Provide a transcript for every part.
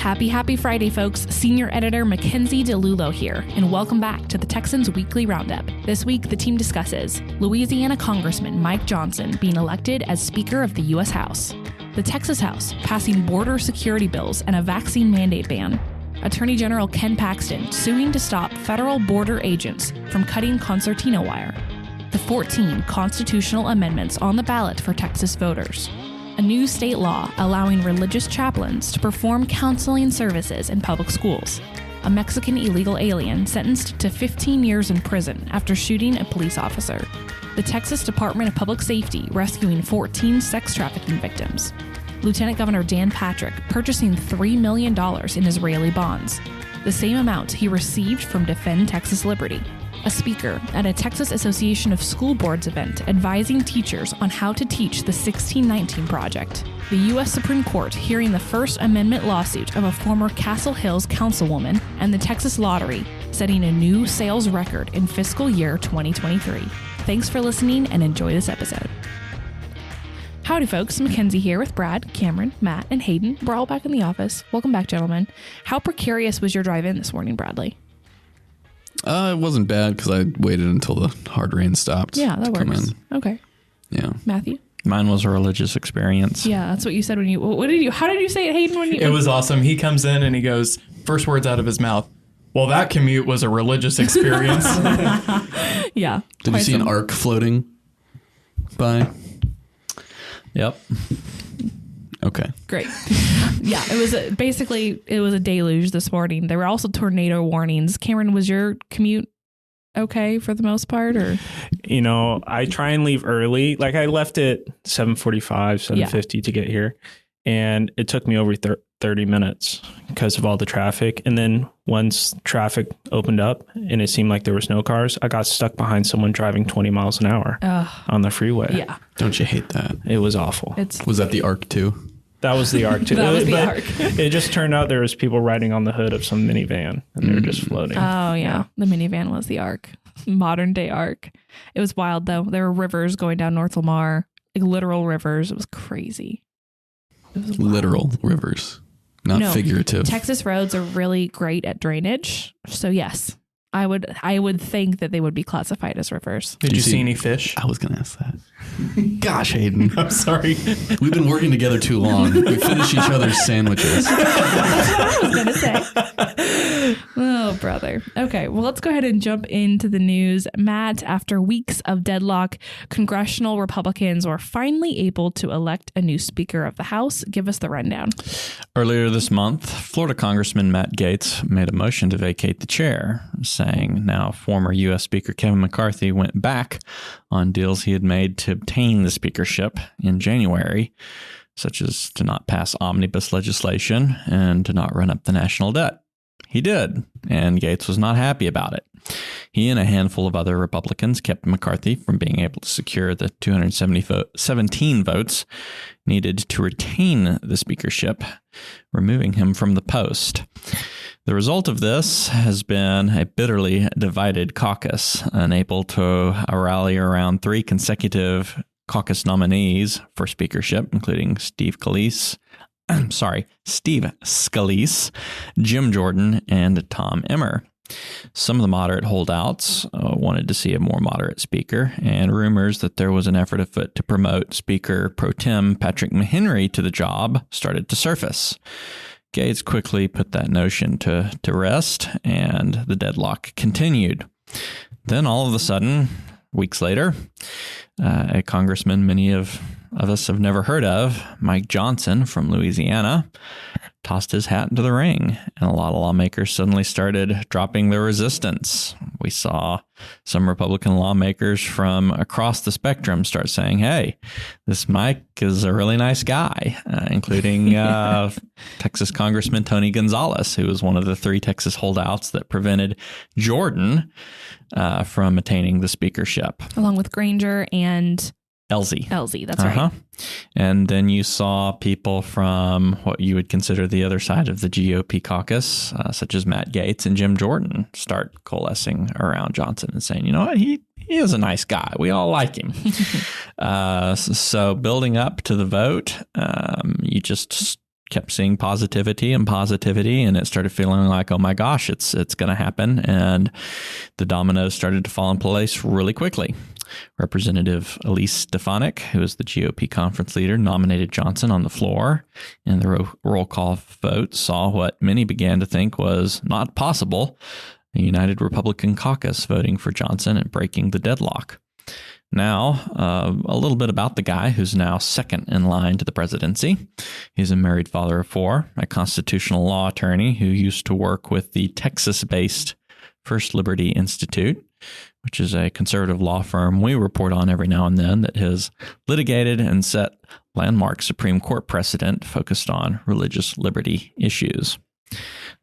Happy Friday, folks. Senior Editor Mackenzie DeLulo here, and welcome back to the Texans Weekly Roundup. This week, the team discusses Louisiana Congressman Mike Johnson being elected as Speaker of the U.S. House, the Texas House passing border security bills and a vaccine mandate ban, Attorney General Ken Paxton suing to stop federal border agents from cutting concertina wire, the 14 constitutional amendments on the ballot for Texas voters, a new state law allowing religious chaplains to perform counseling services in public schools, a Mexican illegal alien sentenced to 15 years in prison after shooting a police officer, the Texas Department of Public Safety rescuing 14 sex trafficking victims, Lieutenant Governor Dan Patrick purchasing $3 million in Israeli bonds, the same amount he received from Defend Texas Liberty, a speaker at a Texas Association of School Boards event advising teachers on how to teach the 1619 Project, the U.S. Supreme Court hearing the First Amendment lawsuit of a former Castle Hills councilwoman, and the Texas Lottery setting a new sales record in fiscal year 2023. Thanks for listening and enjoy this episode. Howdy, folks. Mackenzie here with Brad, Cameron, Matt, and Hayden. We're all back in the office. Welcome back, gentlemen. How precarious was your drive in this morning, Bradley? It wasn't bad because I waited until the hard rain stopped. Yeah, that works. Come in. Okay. Yeah. Matthew? Mine was a religious experience. Yeah, that's what you said when you... How did you say it, Hayden? It was awesome. He comes in and he goes, first words out of his mouth, well, that commute was a religious experience. Yeah. Did you see an ark floating by? Yep. Okay. Great. Yeah, it was a deluge this morning. There were also tornado warnings. Cameron, was your commute okay for the most part, or? You know, I try and leave early. Like I left at 7:45, 7:50 to get here, and it took me over 30 minutes because of all the traffic. And then once traffic opened up and it seemed like there was no cars, I got stuck behind someone driving 20 miles an hour on the freeway. Yeah. Don't you hate that? It was awful. Was that the ark too? That was the arc too. That was the arc. It just turned out there was people riding on the hood of some minivan and they were just floating. Oh yeah. The minivan was the arc. Modern day arc. It was wild though. There were rivers going down North Lamar, like literal rivers. It was crazy. It was wild. Literal rivers, not figurative. Texas roads are really great at drainage. So yes, I would think that they would be classified as rivers. Did you see any fish? I was going to ask that. Gosh, Hayden. I'm sorry. We've been working together too long. We finish each other's sandwiches. That's what I was going to say. Oh, brother. Okay, well, let's go ahead and jump into the news. Matt, after weeks of deadlock, congressional Republicans were finally able to elect a new Speaker of the House. Give us the rundown. Earlier this month, Florida Congressman Matt Gaetz made a motion to vacate the chair, saying now former U.S. Speaker Kevin McCarthy went back on deals he had made to obtain the speakership in January, such as to not pass omnibus legislation and to not run up the national debt. He did, and Gaetz was not happy about it. He and a handful of other Republicans kept McCarthy from being able to secure the 217 votes needed to retain the speakership, removing him from the post. The result of this has been a bitterly divided caucus, unable to rally around three consecutive caucus nominees for speakership, including Steve Scalise, Jim Jordan, and Tom Emmer. Some of the moderate holdouts wanted to see a more moderate speaker, and rumors that there was an effort afoot to promote Speaker Pro Tem Patrick McHenry to the job started to surface. Gaetz quickly put that notion to rest, and the deadlock continued. Then all of a sudden, weeks later, a congressman many of us have never heard of, Mike Johnson from Louisiana, tossed his hat into the ring, and a lot of lawmakers suddenly started dropping their resistance. We saw some Republican lawmakers from across the spectrum start saying, hey, this Mike is a really nice guy, including Texas Congressman Tony Gonzalez, who was one of the three Texas holdouts that prevented Jordan from attaining the speakership. Along with Granger and Elsie, that's right. And then you saw people from what you would consider the other side of the GOP caucus, such as Matt Gaetz and Jim Jordan, start coalescing around Johnson and saying, you know what, he is a nice guy. We all like him. So building up to the vote, you just kept seeing positivity, and it started feeling like, oh my gosh, it's going to happen. And the dominoes started to fall in place really quickly. Representative Elise Stefanik, who is the GOP conference leader, nominated Johnson on the floor, and the roll call vote saw what many began to think was not possible: a united Republican caucus voting for Johnson and breaking the deadlock. Now, a little bit about the guy who's now second in line to the presidency. He's a married father of 4, a constitutional law attorney who used to work with the Texas-based First Liberty Institute, which is a conservative law firm we report on every now and then that has litigated and set landmark Supreme Court precedent focused on religious liberty issues.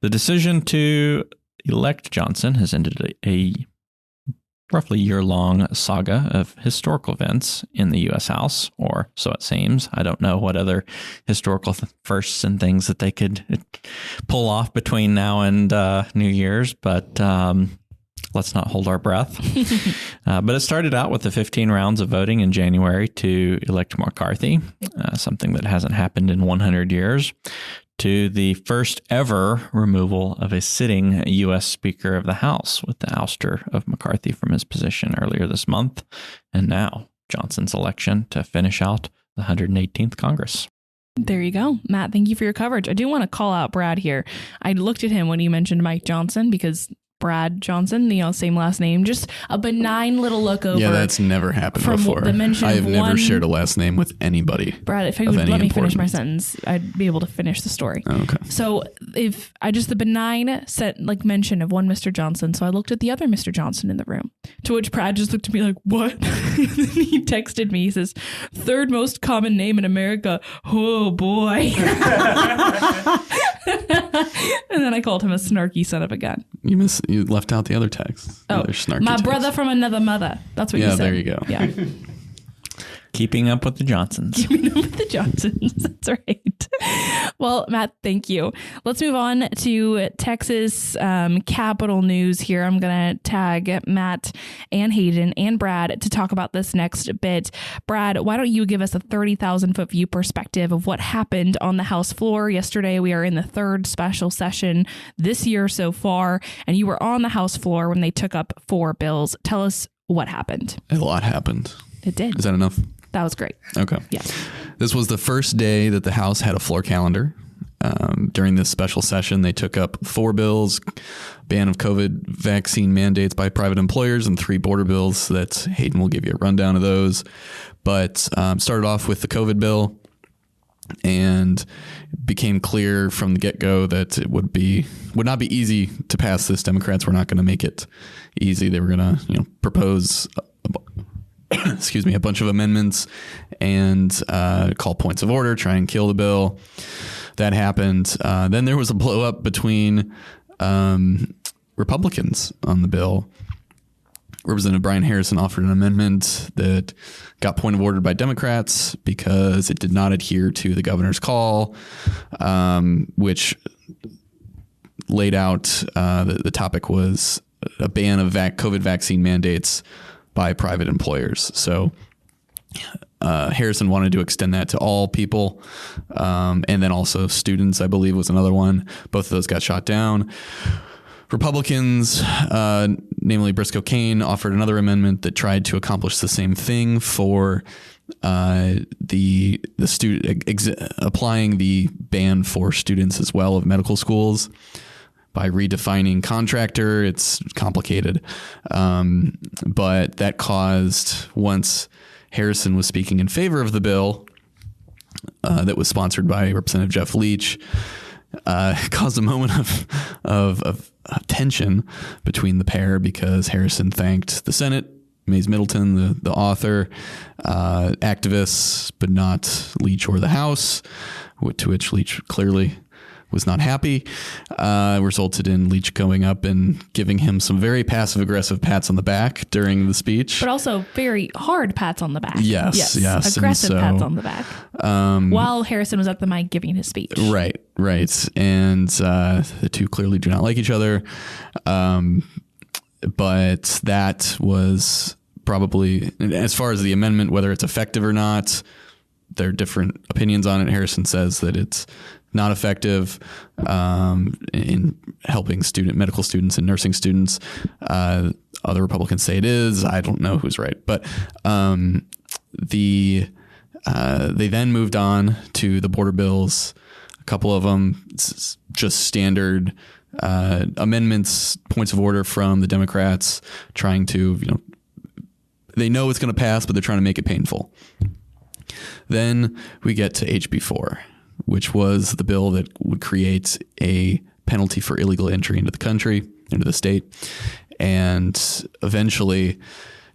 The decision to elect Johnson has ended a roughly year-long saga of historical events in the U.S. House, or so it seems. I don't know what other historical firsts and things that they could pull off between now and New Year's, but let's not hold our breath. But it started out with the 15 rounds of voting in January to elect McCarthy, something that hasn't happened in 100 years, to the first ever removal of a sitting U.S. Speaker of the House with the ouster of McCarthy from his position earlier this month, and now Johnson's election to finish out the 118th Congress. There you go. Matt, thank you for your coverage. I do want to call out Brad here. I looked at him when you mentioned Mike Johnson because Brad Johnson, same last name, just a benign little look over. Yeah, that's never happened before. The mention I have of never shared a last name with anybody. Brad, if you would let me finish my sentence, I'd be able to finish the story. Oh, okay. So if I just the benign mention of one Mr. Johnson, so I looked at the other Mr. Johnson in the room, to which Brad just looked at me like, what? And then he texted me, he says, 3rd most common name in America. Oh boy. And then I called him a snarky son of a gun. You left out the other text. Oh, my brother from another mother. That's what you said. Yeah, there you go. Yeah. Keeping up with the Johnsons. Keeping up with the Johnsons. That's right. Well, Matt, thank you. Let's move on to Texas Capitol news here. I'm going to tag Matt and Hayden and Brad to talk about this next bit. Brad, why don't you give us a 30,000-foot view perspective of what happened on the House floor yesterday? We are in the 3rd special session this year so far, and you were on the House floor when they took up 4 bills. Tell us what happened. A lot happened. It did. Is that enough? That was great. Okay. Yes. This was the first day that the House had a floor calendar. During this special session, they took up 4 bills, ban of COVID vaccine mandates by private employers, and 3 border bills that Hayden will give you a rundown of those. But started off with the COVID bill, and became clear from the get-go that it would not be easy to pass this. Democrats were not going to make it easy. They were going to propose a bunch of amendments and call points of order, try and kill the bill. That happened. Then there was a blow up between Republicans on the bill. Representative Brian Harrison offered an amendment that got point of order by Democrats because it did not adhere to the governor's call, which laid out the topic was a ban of COVID vaccine mandates by private employers. So Harrison wanted to extend that to all people, and then also students, I believe, was another one. Both of those got shot down. Republicans, namely Briscoe Cain, offered another amendment that tried to accomplish the same thing for the student applying the ban for students as well of medical schools. By redefining contractor, it's complicated. But that caused, once Harrison was speaking in favor of the bill that was sponsored by Representative Jeff Leach, caused a moment of tension between the pair because Harrison thanked the Senate, Mays Middleton, the author, activists, but not Leach or the House, to which Leach clearly was not happy, resulted in Leach going up and giving him some very passive-aggressive pats on the back during the speech. But also very hard pats on the back. Yes. Aggressive pats on the back. While Harrison was at the mic giving his speech. Right. And the two clearly do not like each other. But that was probably, as far as the amendment, whether it's effective or not, there are different opinions on it. Harrison says that it's not effective in helping medical students and nursing students. Other Republicans say it is. I don't know who's right, but they then moved on to the border bills. A couple of them, just standard amendments, points of order from the Democrats, trying to, they know it's going to pass, but they're trying to make it painful. Then we get to HB4, which was the bill that would create a penalty for illegal entry into the country, into the state. And eventually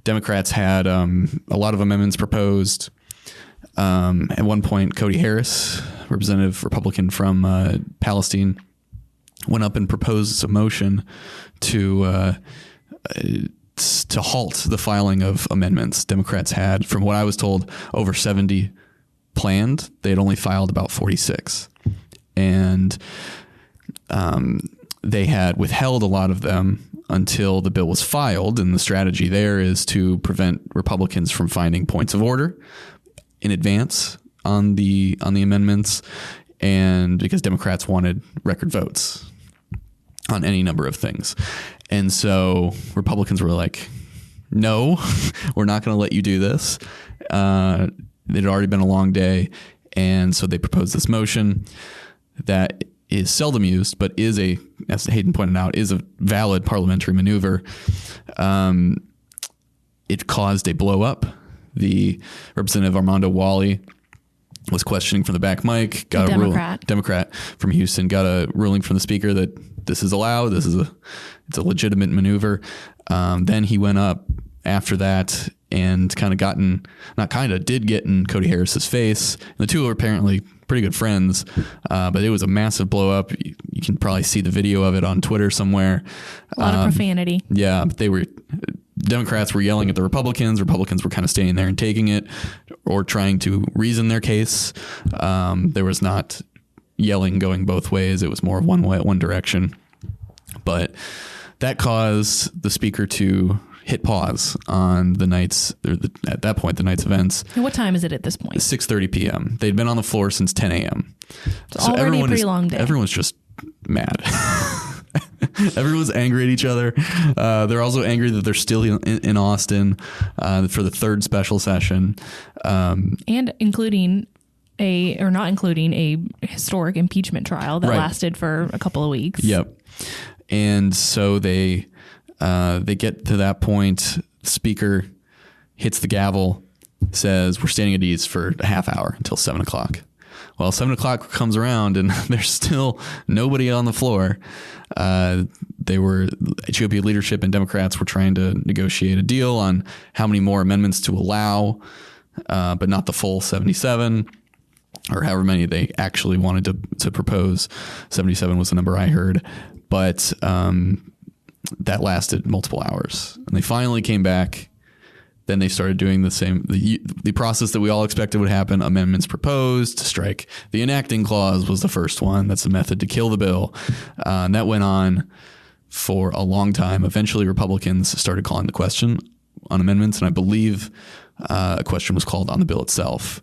Democrats had a lot of amendments proposed. At one point, Cody Harris, representative Republican from Palestine, went up and proposed a motion to halt the filing of amendments. Democrats had, from what I was told, over 70 planned. They had only filed about 46. And they had withheld a lot of them until the bill was filed. And the strategy there is to prevent Republicans from finding points of order in advance on the amendments, and because Democrats wanted record votes on any number of things. And so Republicans were like, no, we're not going to let you do this. It had already been a long day. And so they proposed this motion that is seldom used, but is as Hayden pointed out, is a valid parliamentary maneuver. It caused a blow up. The Representative Armando Wally was questioning from the back mic, got a Democrat from Houston, got a ruling from the speaker that this is allowed. It's a legitimate maneuver. Then he went up after that and did get in Cody Harris's face. And the two are apparently pretty good friends, but it was a massive blow up. You can probably see the video of it on Twitter somewhere. A lot of profanity. Yeah, but Democrats were yelling at the Republicans. Republicans were kind of standing there and taking it or trying to reason their case. There was not yelling going both ways. It was more of one direction. But that caused the speaker to hit pause on the night's events. And what time is it at this point? 6:30 p.m. They'd been on the floor since 10 a.m. So already a pretty long day. Everyone's just mad. Everyone's angry at each other. They're also angry that they're still in Austin for the third special session. And not including a historic impeachment trial that lasted for a couple of weeks. Yep. And so they get to that point. The speaker hits the gavel, says, we're standing at ease for a half hour until 7 o'clock. Well, 7 o'clock comes around and there's still nobody on the floor. Ethiopia leadership and Democrats were trying to negotiate a deal on how many more amendments to allow, but not the full 77 or however many they actually wanted to propose. 77 was the number I heard, but that lasted multiple hours. And they finally came back. Then they started doing the process that we all expected would happen. Amendments proposed to strike the enacting clause was the first one. That's the method to kill the bill. And that went on for a long time. Eventually, Republicans started calling the question on amendments. And I believe a question was called on the bill itself.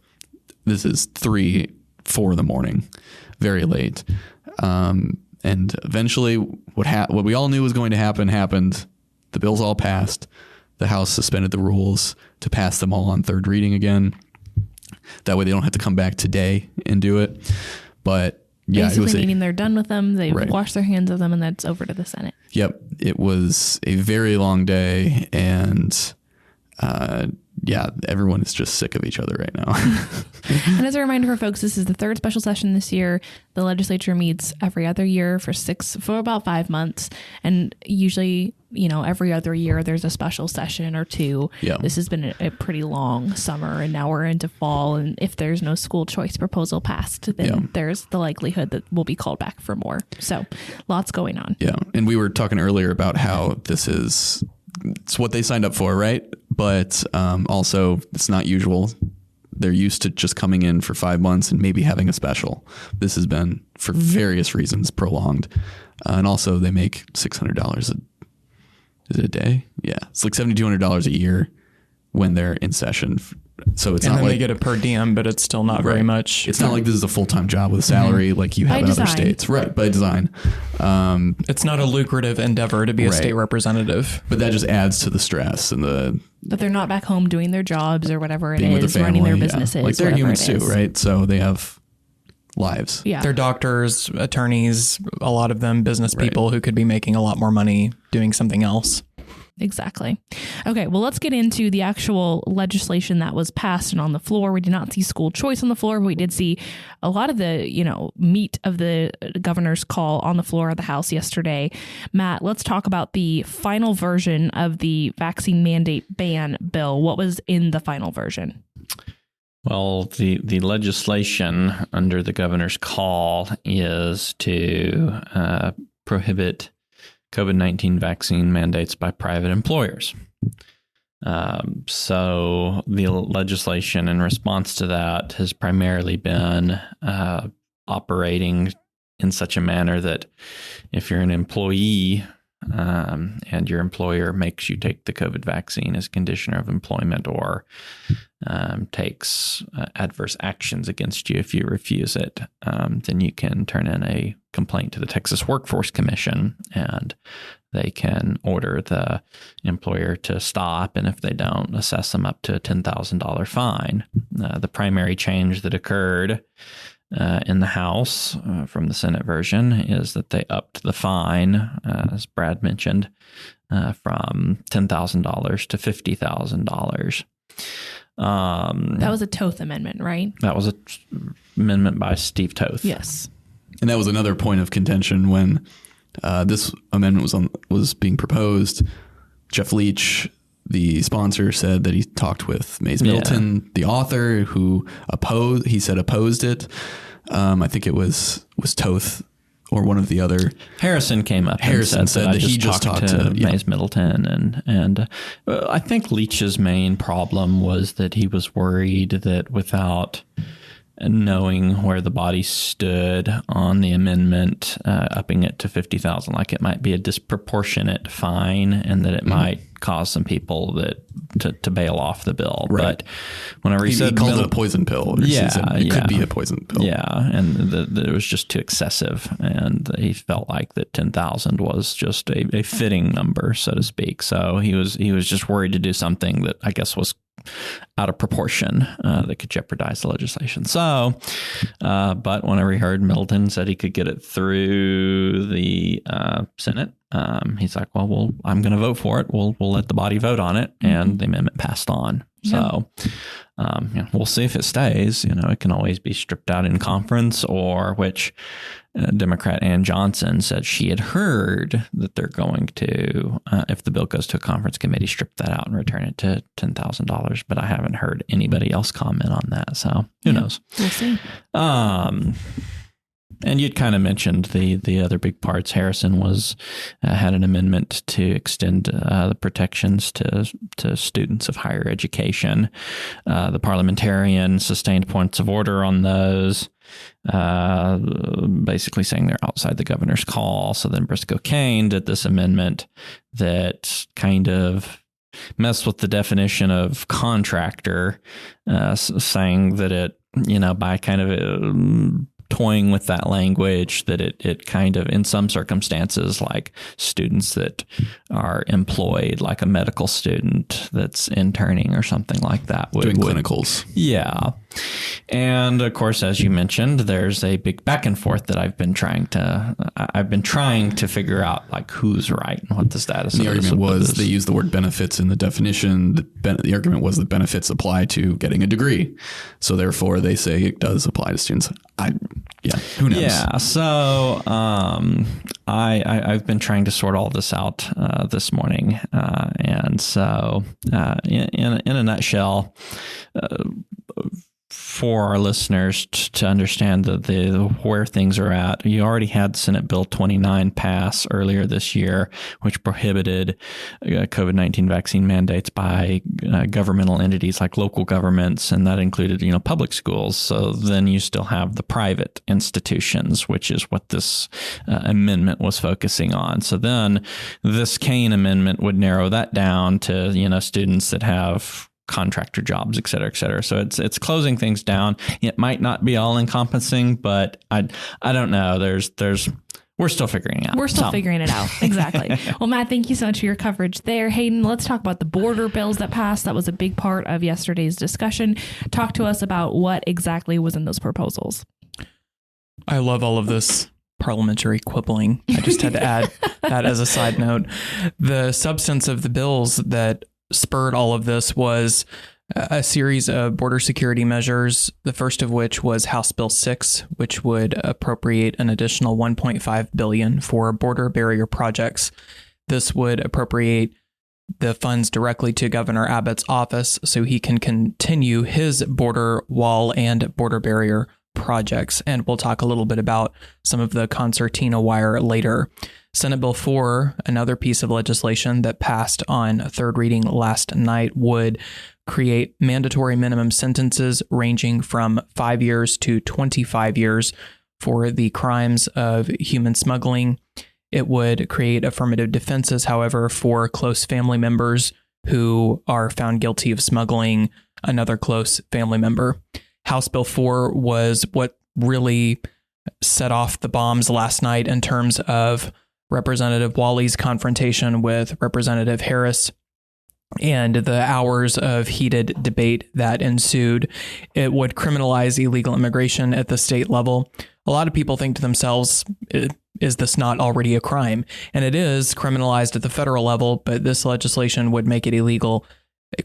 This is 3, 4 in the morning, very late. And eventually what we all knew was going to happen happened. The bills all passed. The House suspended the rules to pass them all on third reading again. That way they don't have to come back today and do it. But yeah, basically meaning they're done with them. They've washed their hands of them, and that's over to the Senate. Yep. It was a very long day, and everyone is just sick of each other right now. And as a reminder for folks, this is the third special session this year. The legislature meets every other year for about 5 months. And usually, every other year there's a special session or two. Yeah. This has been a pretty long summer, and now we're into fall. And if there's no school choice proposal passed, then there's the likelihood that we'll be called back for more. So lots going on. Yeah. And we were talking earlier about how it's what they signed up for, right? But also it's not usual. They're used to just coming in for 5 months and maybe having a special. This has been, for various reasons, prolonged. And also they make $600 a day? Yeah. It's like $7,200 a year when they're in session So it's and not then like they get a per diem, but it's still not very much. It's not like this is a full-time job with a salary like you have By in other design. states. Right, by design. It's not a lucrative endeavor to be a Right. state representative. But that just adds to the stress and the But they're not back home doing their jobs or whatever it being with is, their family. running their yeah. businesses. Like they're whatever humans it too, is. right? So they have lives. Yeah. They're doctors, attorneys, a lot of them business people who could be making a lot more money doing something else. Exactly. Okay, well, let's get into the actual legislation that was passed and on the floor. We did not see school choice on the floor, but we did see a lot of the, meat of the governor's call on the floor of the House yesterday. Matt, let's talk about the final version of the vaccine mandate ban bill. What was in the final version? Well, the legislation under the governor's call is to prohibit COVID-19 vaccine mandates by private employers. So the legislation in response to that has primarily been operating in such a manner that if you're an employee and your employer makes you take the COVID vaccine as condition of employment or takes adverse actions against you if you refuse it, then you can turn in a complaint to the Texas Workforce Commission and they can order the employer to stop, and if they don't, assess them up to a $10,000 fine. The primary change that occurred in the House from the Senate version is that they upped the fine, as Brad mentioned, from $10,000 to $50,000. That was a Toth amendment, right? That was an amendment by Steve Toth. Yes. And that was another point of contention when this amendment was being proposed. Jeff Leach, the sponsor, said that he talked with Mays Middleton, the author, who opposed it. I think it was Toth or one of the other. Harrison came up. Harrison and said I that he just talked to Mays Middleton, and I think Leach's main problem was that he was worried that without knowing where the body stood on the amendment, upping it to $50,000, like it might be a disproportionate fine, and that it might cause some people to bail off the bill. Right. But whenever he said called it a poison pill, or he said it could be a poison pill. Yeah, and that it was just too excessive, and he felt like that 10,000 was just a fitting number, so to speak. So he was just worried to do something that I guess was out of proportion that could jeopardize the legislation. So, but whenever he heard Middleton said he could get it through the Senate, he's like, well, I'm going to vote for it. We'll let the body vote on it, and the amendment passed on. Yeah. So, we'll see if it stays. It can always be stripped out in conference, or which Democrat Ann Johnson said she had heard that they're going to, if the bill goes to a conference committee, strip that out and return it to $10,000. But I haven't heard anybody else comment on that. So who knows? We'll see. And you'd kind of mentioned the other big parts. Harrison had an amendment to extend the protections to students of higher education. The parliamentarian sustained points of order on those, basically saying they're outside the governor's call. So then Briscoe Cain did this amendment that kind of messed with the definition of contractor, saying that it, by kind of toying with that language, that it kind of, in some circumstances, like students that are employed, like a medical student that's interning or something like that, Doing clinicals. Yeah. And of course, as you mentioned, there's a big back and forth that I've been trying to figure out, like, who's right and what the status And the of this argument was is. they used the word benefits in the definition. The argument was that benefits apply to getting a degree. So therefore they say it does apply to students. Who knows? Yeah. So I've been trying to sort all this out this morning. And so in a nutshell, for our listeners to understand where things are at, you already had Senate Bill 29 pass earlier this year, which prohibited COVID-19 vaccine mandates by governmental entities like local governments, and that included, public schools. So then you still have the private institutions, which is what this amendment was focusing on. So then this Cain amendment would narrow that down to, students that have contractor jobs, et cetera, et cetera. So it's closing things down. It might not be all encompassing, but I don't know. We're still figuring it out. We're still figuring it out. Exactly. Well, Matt, thank you so much for your coverage there. Hayden, let's talk about the border bills that passed. That was a big part of yesterday's discussion. Talk to us about what exactly was in those proposals. I love all of this parliamentary quibbling. I just had to add that as a side note. The substance of the bills that spurred all of this was a series of border security measures, the first of which was House Bill 6, which would appropriate an additional $1.5 billion for border barrier projects. This would appropriate the funds directly to Governor Abbott's office so he can continue his border wall and border barrier projects. And we'll talk a little bit about some of the concertina wire later. Senate Bill 4, another piece of legislation that passed on third reading last night, would create mandatory minimum sentences ranging from 5 years to 25 years for the crimes of human smuggling. It would create affirmative defenses, however, for close family members who are found guilty of smuggling another close family member. House Bill 4 was what really set off the bombs last night in terms of Representative Wally's confrontation with Representative Harris and the hours of heated debate that ensued. It would criminalize illegal immigration at the state level. A lot of people think to themselves, is this not already a crime? And it is criminalized at the federal level, but this legislation would make it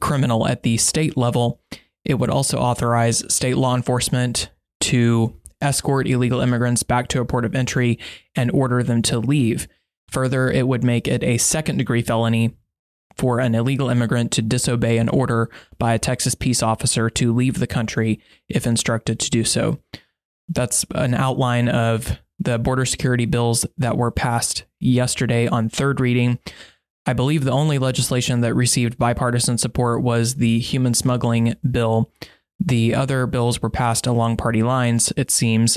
criminal at the state level. It would also authorize state law enforcement to escort illegal immigrants back to a port of entry and order them to leave. Further, it would make it a second-degree felony for an illegal immigrant to disobey an order by a Texas peace officer to leave the country if instructed to do so. That's an outline of the border security bills that were passed yesterday on third reading. I believe the only legislation that received bipartisan support was the human smuggling bill. The other bills were passed along party lines, it seems,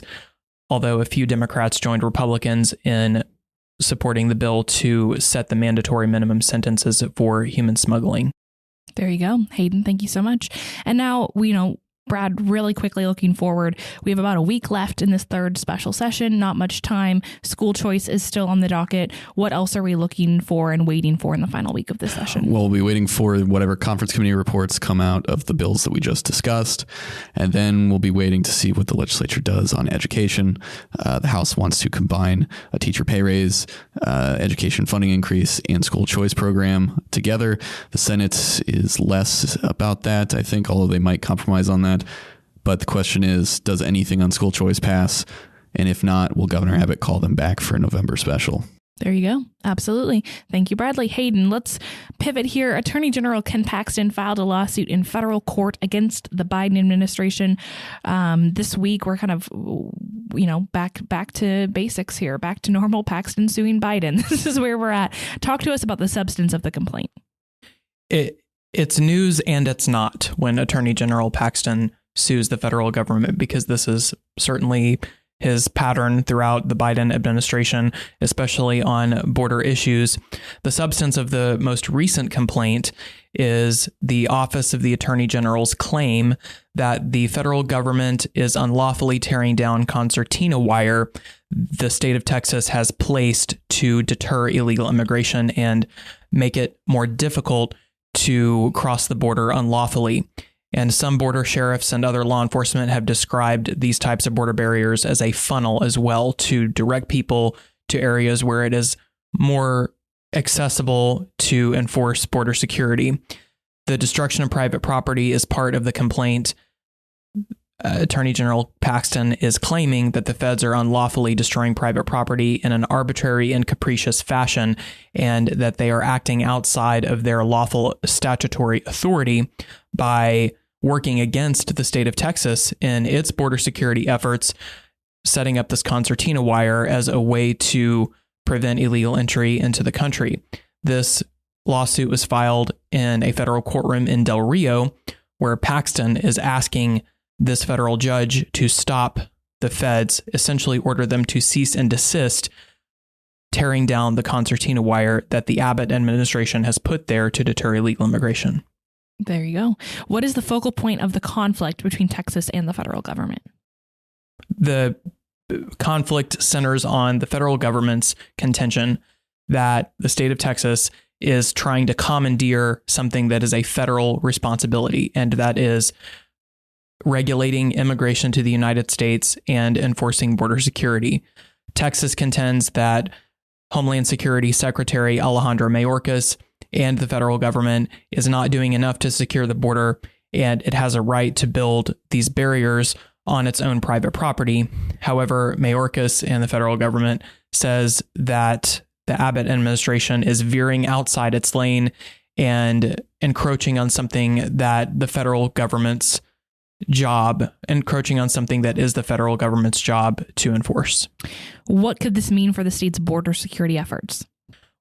although a few Democrats joined Republicans in supporting the bill to set the mandatory minimum sentences for human smuggling. There you go. Hayden, thank you so much. And now, Brad, really quickly looking forward, we have about a week left in this third special session, not much time. School choice is still on the docket. What else are we looking for and waiting for in the final week of this session? Well, we'll be waiting for whatever conference committee reports come out of the bills that we just discussed. And then we'll be waiting to see what the legislature does on education. The House wants to combine a teacher pay raise, education funding increase, and school choice program together. The Senate is less about that, I think, although they might compromise on that. But the question is, does anything on school choice pass? And if not, will Governor Abbott call them back for a November special? There you go. Absolutely. Thank you, Bradley. Hayden, let's pivot here. Attorney General Ken Paxton filed a lawsuit in federal court against the Biden administration. This week, we're kind of, back to basics here, back to normal. Paxton suing Biden. This is where we're at. Talk to us about the substance of the complaint. It's news and it's not when Attorney General Paxton sues the federal government, because this is certainly his pattern throughout the Biden administration, especially on border issues. The substance of the most recent complaint is the Office of the Attorney General's claim that the federal government is unlawfully tearing down concertina wire the state of Texas has placed to deter illegal immigration and make it more difficult to cross the border unlawfully. And some border sheriffs and other law enforcement have described these types of border barriers as a funnel as well, to direct people to areas where it is more accessible to enforce border security. The destruction of private property is part of the complaint. Attorney General Paxton is claiming that the feds are unlawfully destroying private property in an arbitrary and capricious fashion, and that they are acting outside of their lawful statutory authority by working against the state of Texas in its border security efforts, setting up this concertina wire as a way to prevent illegal entry into the country. This lawsuit was filed in a federal courtroom in Del Rio, where Paxton is asking this federal judge to stop the feds, essentially order them to cease and desist tearing down the concertina wire that the Abbott administration has put there to deter illegal immigration. There you go. What is the focal point of the conflict between Texas and the federal government? The conflict centers on the federal government's contention that the state of Texas is trying to commandeer something that is a federal responsibility, and that is regulating immigration to the United States and enforcing border security. Texas contends that Homeland Security Secretary Alejandro Mayorkas and the federal government is not doing enough to secure the border, and it has a right to build these barriers on its own private property. However, Mayorkas and the federal government says that the Abbott administration is veering outside its lane and encroaching on something that the federal government's job, encroaching on something that is the federal government's job to enforce. What could this mean for the state's border security efforts?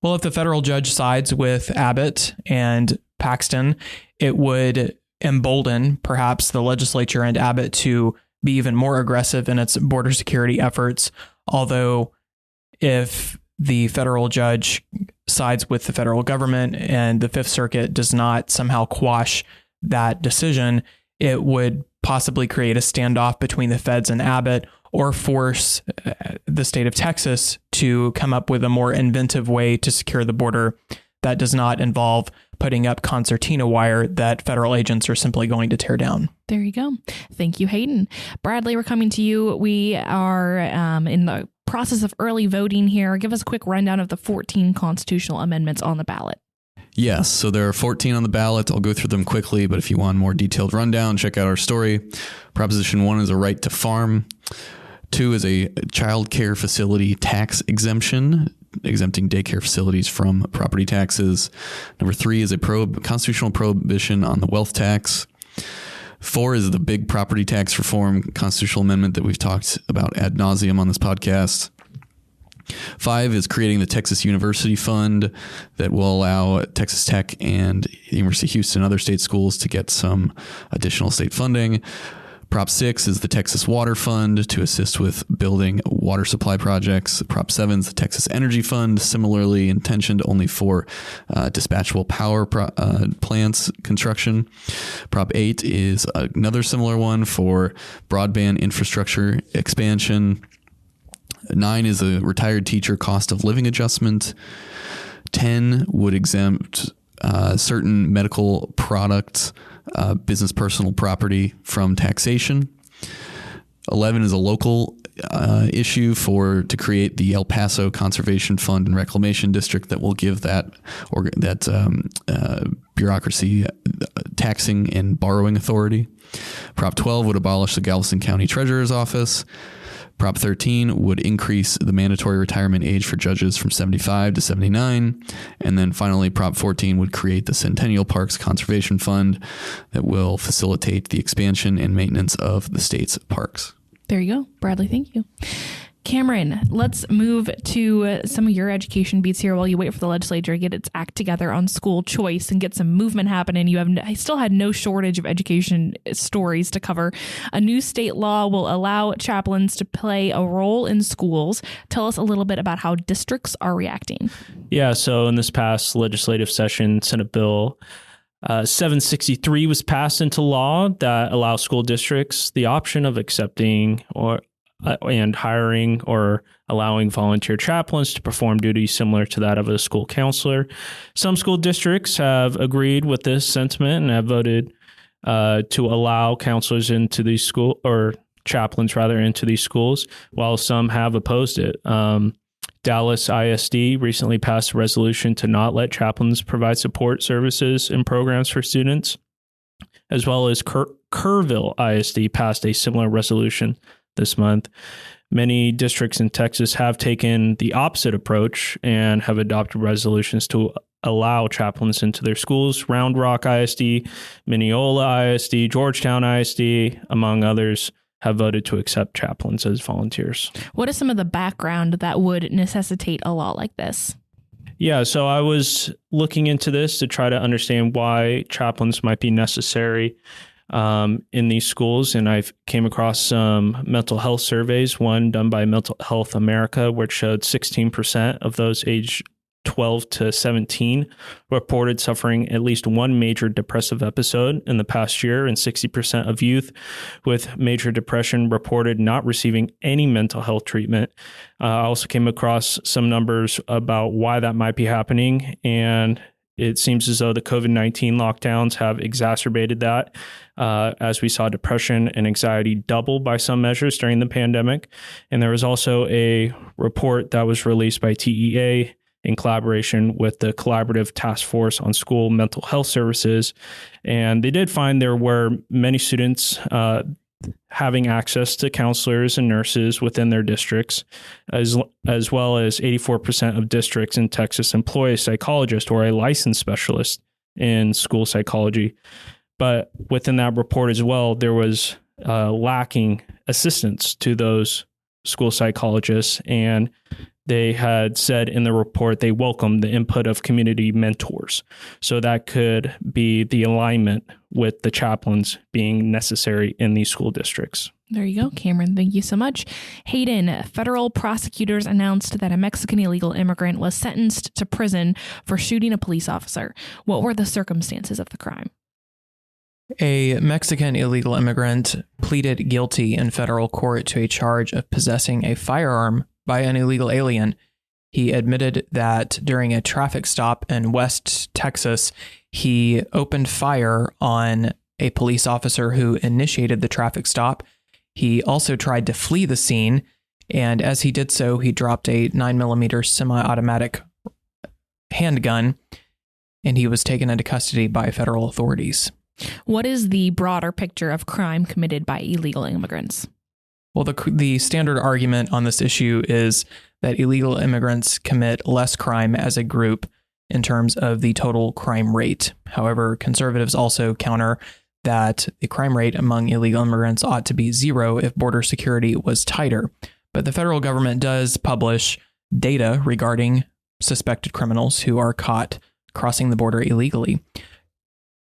Well, if the federal judge sides with Abbott and Paxton, it would embolden perhaps the legislature and Abbott to be even more aggressive in its border security efforts. Although if the federal judge sides with the federal government and the Fifth Circuit does not somehow quash that decision, it would possibly create a standoff between the feds and Abbott, or force the state of Texas to come up with a more inventive way to secure the border that does not involve putting up concertina wire that federal agents are simply going to tear down. There you go. Thank you, Hayden. Bradley, we're coming to you. We are in the process of early voting here. Give us a quick rundown of the 14 constitutional amendments on the ballot. Yes, so there are 14 on the ballot. I'll go through them quickly, but if you want a more detailed rundown, check out our story. Proposition 1 is a right to farm. 2 is a child care facility tax exemption, exempting daycare facilities from property taxes. Number 3 is a constitutional prohibition on the wealth tax. 4 is the big property tax reform constitutional amendment that we've talked about ad nauseum on this podcast. 5 is creating the Texas University Fund that will allow Texas Tech and the University of Houston and other state schools to get some additional state funding. Prop 6 is the Texas Water Fund to assist with building water supply projects. Prop 7 is the Texas Energy Fund, similarly intentioned only for dispatchable power plants construction. Prop 8 is another similar one for broadband infrastructure expansion. 9 is a retired teacher cost of living adjustment. 10 would exempt certain medical products, business personal property from taxation. 11 is a local issue to create the El Paso Conservation Fund and Reclamation District that will give that bureaucracy taxing and borrowing authority. Prop 12 would abolish the Galveston County Treasurer's Office. Prop 13 would increase the mandatory retirement age for judges from 75 to 79. And then finally, Prop 14 would create the Centennial Parks Conservation Fund that will facilitate the expansion and maintenance of the state's parks. There you go. Bradley, thank you. Cameron, let's move to some of your education beats here while you wait for the legislature to get its act together on school choice and get some movement happening. I still had no shortage of education stories to cover. A new state law will allow chaplains to play a role in schools. Tell us a little bit about how districts are reacting. Yeah, so in this past legislative session, Senate Bill 763 was passed into law that allows school districts the option of accepting and hiring or allowing volunteer chaplains to perform duties similar to that of a school counselor. Some school districts have agreed with this sentiment and have voted to allow counselors into these schools, or chaplains rather, into these schools, while some have opposed it. Dallas ISD recently passed a resolution to not let chaplains provide support services and programs for students, as well as Kerrville ISD passed a similar resolution this month. Many districts in Texas have taken the opposite approach and have adopted resolutions to allow chaplains into their schools. Round Rock ISD, Mineola ISD, Georgetown ISD, among others, have voted to accept chaplains as volunteers. What is some of the background that would necessitate a law like this? Yeah, so I was looking into this to try to understand why chaplains might be necessary in these schools, and I've came across some mental health surveys, one done by Mental Health America, which showed 16% of those aged 12 to 17 reported suffering at least one major depressive episode in the past year, and 60% of youth with major depression reported not receiving any mental health treatment. I also came across some numbers about why that might be happening, and it seems as though the COVID-19 lockdowns have exacerbated that, as we saw depression and anxiety double by some measures during the pandemic. And there was also a report that was released by TEA in collaboration with the Collaborative Task Force on School Mental Health Services. And they did find there were many students having access to counselors and nurses within their districts, as well as 84% of districts in Texas employ a psychologist or a licensed specialist in school psychology. But within that report as well, there was lacking assistance to those school psychologists, and they had said in the report they welcomed the input of community mentors. So that could be the alignment with the chaplains being necessary in these school districts. There you go, Cameron. Thank you so much. Hayden, federal prosecutors announced that a Mexican illegal immigrant was sentenced to prison for shooting a police officer. What were the circumstances of the crime? A Mexican illegal immigrant pleaded guilty in federal court to a charge of possessing a firearm by an illegal alien. He admitted that during a traffic stop in West Texas, he opened fire on a police officer who initiated the traffic stop. He also tried to flee the scene, and as he did so, he dropped a 9mm semi-automatic handgun, and he was taken into custody by federal authorities. What is the broader picture of crime committed by illegal immigrants? Well, the standard argument on this issue is that illegal immigrants commit less crime as a group in terms of the total crime rate. However, conservatives also counter that the crime rate among illegal immigrants ought to be zero if border security was tighter. But the federal government does publish data regarding suspected criminals who are caught crossing the border illegally.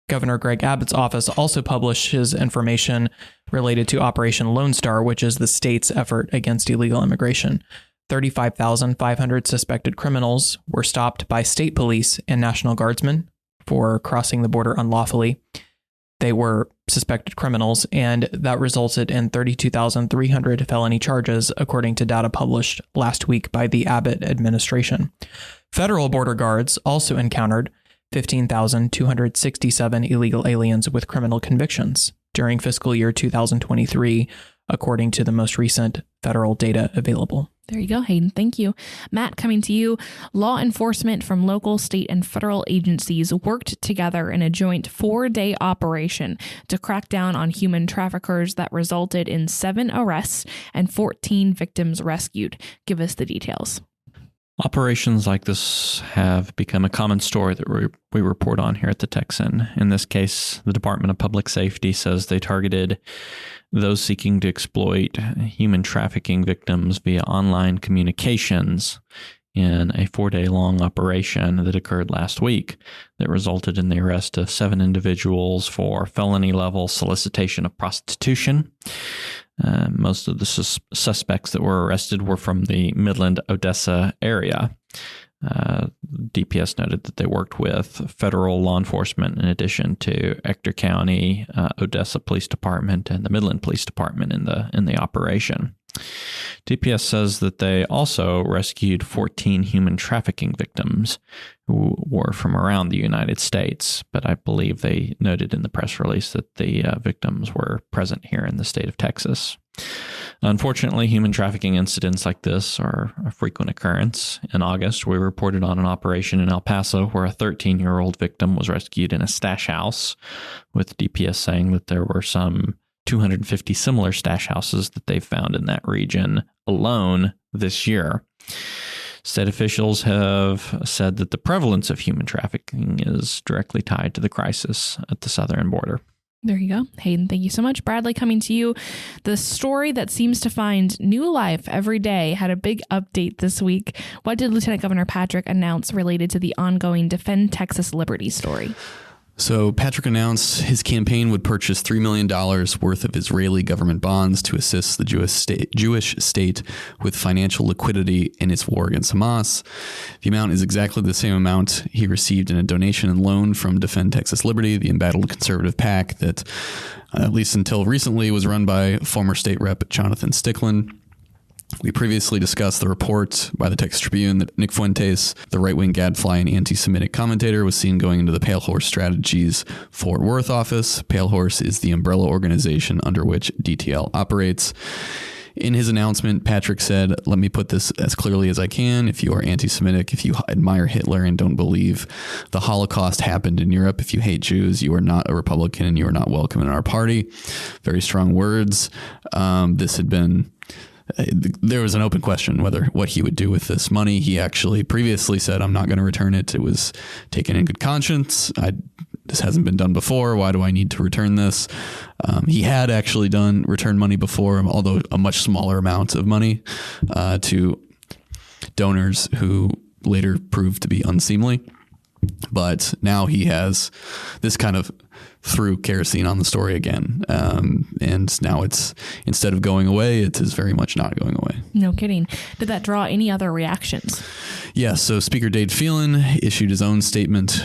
Governor Greg Abbott's office also publishes information related to Operation Lone Star, which is the state's effort against illegal immigration. 35,500 suspected criminals were stopped by state police and National Guardsmen for crossing the border unlawfully. They were suspected criminals, and that resulted in 32,300 felony charges, according to data published last week by the Abbott administration. Federal border guards also encountered 15,267 illegal aliens with criminal convictions during fiscal year 2023, according to the most recent federal data available. There you go, Hayden. Thank you. Matt, coming to you. Law enforcement from local, state, and federal agencies worked together in a joint 4-day operation to crack down on human traffickers that resulted in 7 arrests and 14 victims rescued. Give us the details. Operations like this have become a common story that we report on here at the Texan. In this case, the Department of Public Safety says they targeted those seeking to exploit human trafficking victims via online communications in a 4-day-long operation that occurred last week that resulted in the arrest of 7 individuals for felony-level solicitation of prostitution. Most of the suspects that were arrested were from the Midland-Odessa area. DPS noted that they worked with federal law enforcement in addition to Ector County, Odessa Police Department, and the Midland Police Department in the operation. DPS says that they also rescued 14 human trafficking victims who were from around the United States, but I believe they noted in the press release that the victims were present here in the state of Texas. Unfortunately, human trafficking incidents like this are a frequent occurrence. In August, we reported on an operation in El Paso where a 13-year-old victim was rescued in a stash house, with DPS saying that there were some 250 similar stash houses that they've found in that region alone this year. State officials have said that the prevalence of human trafficking is directly tied to the crisis at the southern border. There you go. Hayden, thank you so much. Bradley, coming to you. The story that seems to find new life every day had a big update this week. What did Lieutenant Governor Patrick announce related to the ongoing Defend Texas Liberty story? So Patrick announced his campaign would purchase $3 million worth of Israeli government bonds to assist the Jewish state with financial liquidity in its war against Hamas. The amount is exactly the same amount he received in a donation and loan from Defend Texas Liberty, the embattled conservative PAC that, at least until recently, was run by former state rep Jonathan Stickland. We previously discussed the report by the Texas Tribune that Nick Fuentes, the right-wing gadfly and anti-Semitic commentator, was seen going into the Pale Horse Strategies Fort Worth office. Pale Horse is the umbrella organization under which DTL operates. In his announcement, Patrick said, "Let me put this as clearly as I can. If you are anti-Semitic, if you admire Hitler and don't believe the Holocaust happened in Europe, if you hate Jews, you are not a Republican and you are not welcome in our party." Very strong words. There was an open question whether what he would do with this money. He actually previously said, "I'm not going to return it. It was taken in good conscience. This hasn't been done before. Why do I need to return this?" He had actually returned money before, although a much smaller amount of money to donors who later proved to be unseemly. But now he has this kind of threw kerosene on the story again. And now it's, instead of going away, it is very much not going away. No kidding. Did that draw any other reactions? Yeah. So Speaker Dade Phelan issued his own statement.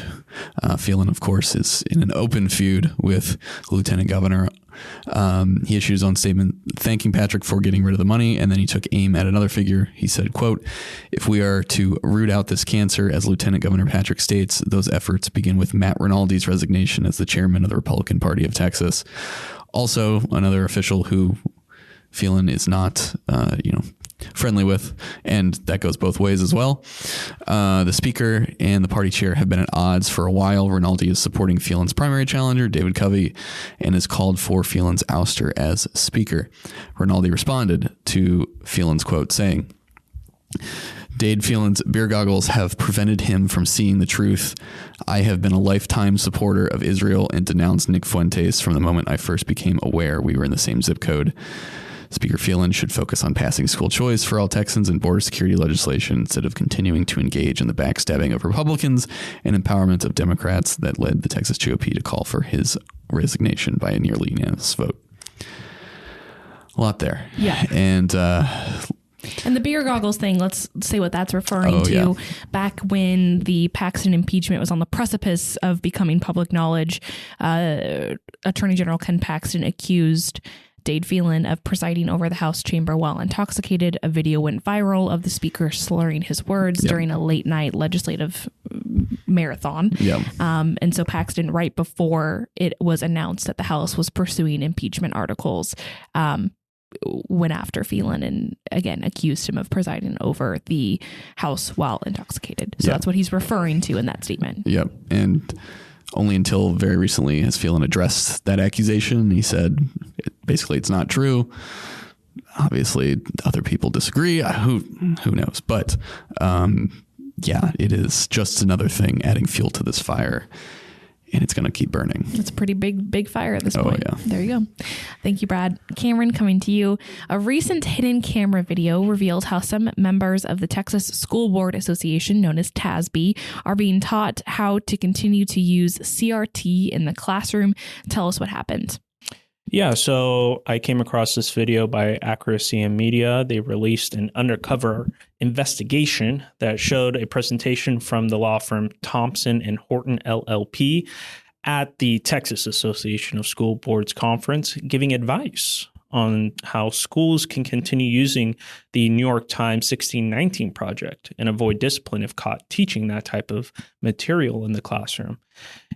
Phelan, of course, is in an open feud with Lieutenant Governor. He issued his own statement thanking Patrick for getting rid of the money, and then he took aim at another figure. He said, quote, "If we are to root out this cancer, as Lieutenant Governor Patrick states, those efforts begin with Matt Rinaldi's resignation as the chairman of the Republican Party of Texas." Also, another official who Phelan is not, friendly with, and that goes both ways as well. The speaker and the party chair have been at odds for a while. Rinaldi is supporting Phelan's primary challenger, David Covey, and has called for Phelan's ouster as speaker. Rinaldi responded to Phelan's quote saying, "Dade Phelan's beer goggles have prevented him from seeing the truth. I have been a lifetime supporter of Israel and denounced Nick Fuentes from the moment I first became aware we were in the same zip code. Speaker Phelan should focus on passing school choice for all Texans and border security legislation instead of continuing to engage in the backstabbing of Republicans and empowerment of Democrats that led the Texas GOP to call for his resignation by a nearly unanimous vote." A lot there. Yeah. And the beer goggles thing, let's say what that's referring to. Yeah. Back when the Paxton impeachment was on the precipice of becoming public knowledge, Attorney General Ken Paxton accused Dade Phelan of presiding over the House chamber while intoxicated. A video went viral of the speaker slurring his words during a late night legislative marathon. Yeah. And so Paxton, right before it was announced that the House was pursuing impeachment articles, went after Phelan and again accused him of presiding over the House while intoxicated. So that's what he's referring to in that statement. Yep. And only until very recently has Phelan addressed that accusation. He said, basically, it's not true. Obviously, other people disagree. Who knows? But it is just another thing adding fuel to this fire. And it's going to keep burning. It's a pretty big fire at this point. Yeah. There you go. Thank you, Brad. Cameron, coming to you. A recent hidden camera video revealed how some members of the Texas School Board Association, known as TASB, are being taught how to continue to use CRT in the classroom. Tell us what happened. Yeah, so I came across this video by Accuracy and Media. They released an undercover investigation that showed a presentation from the law firm Thompson and Horton LLP at the Texas Association of School Boards Conference, giving advice on how schools can continue using the New York Times 1619 Project and avoid discipline if caught teaching that type of material in the classroom.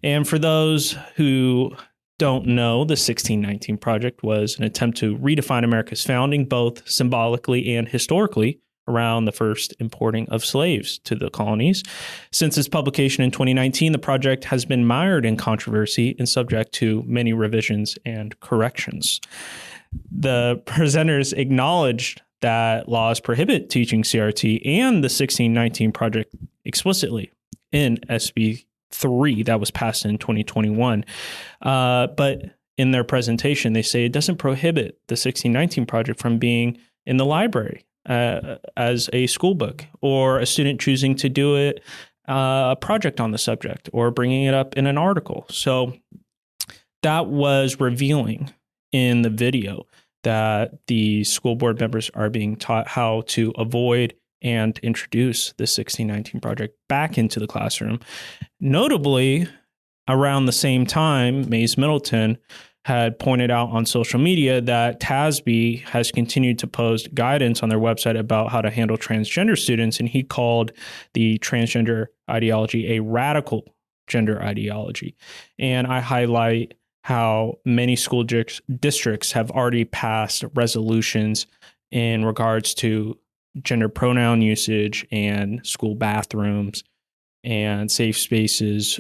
And for those who don't know, the 1619 Project was an attempt to redefine America's founding, both symbolically and historically, around the first importing of slaves to the colonies. Since its publication in 2019, the project has been mired in controversy and subject to many revisions and corrections. The presenters acknowledged that laws prohibit teaching CRT and the 1619 Project explicitly in SB 3 that was passed in 2021. But in their presentation, they say it doesn't prohibit the 1619 Project from being in the library as a school book, or a student choosing to do it a project on the subject or bringing it up in an article. So that was revealing in the video that the school board members are being taught how to avoid and introduce the 1619 project back into the classroom. Notably, around the same time, Mays Middleton had pointed out on social media that TASB has continued to post guidance on their website about how to handle transgender students, and he called the transgender ideology a radical gender ideology. And I highlight how many school districts have already passed resolutions in regards to gender pronoun usage and school bathrooms and safe spaces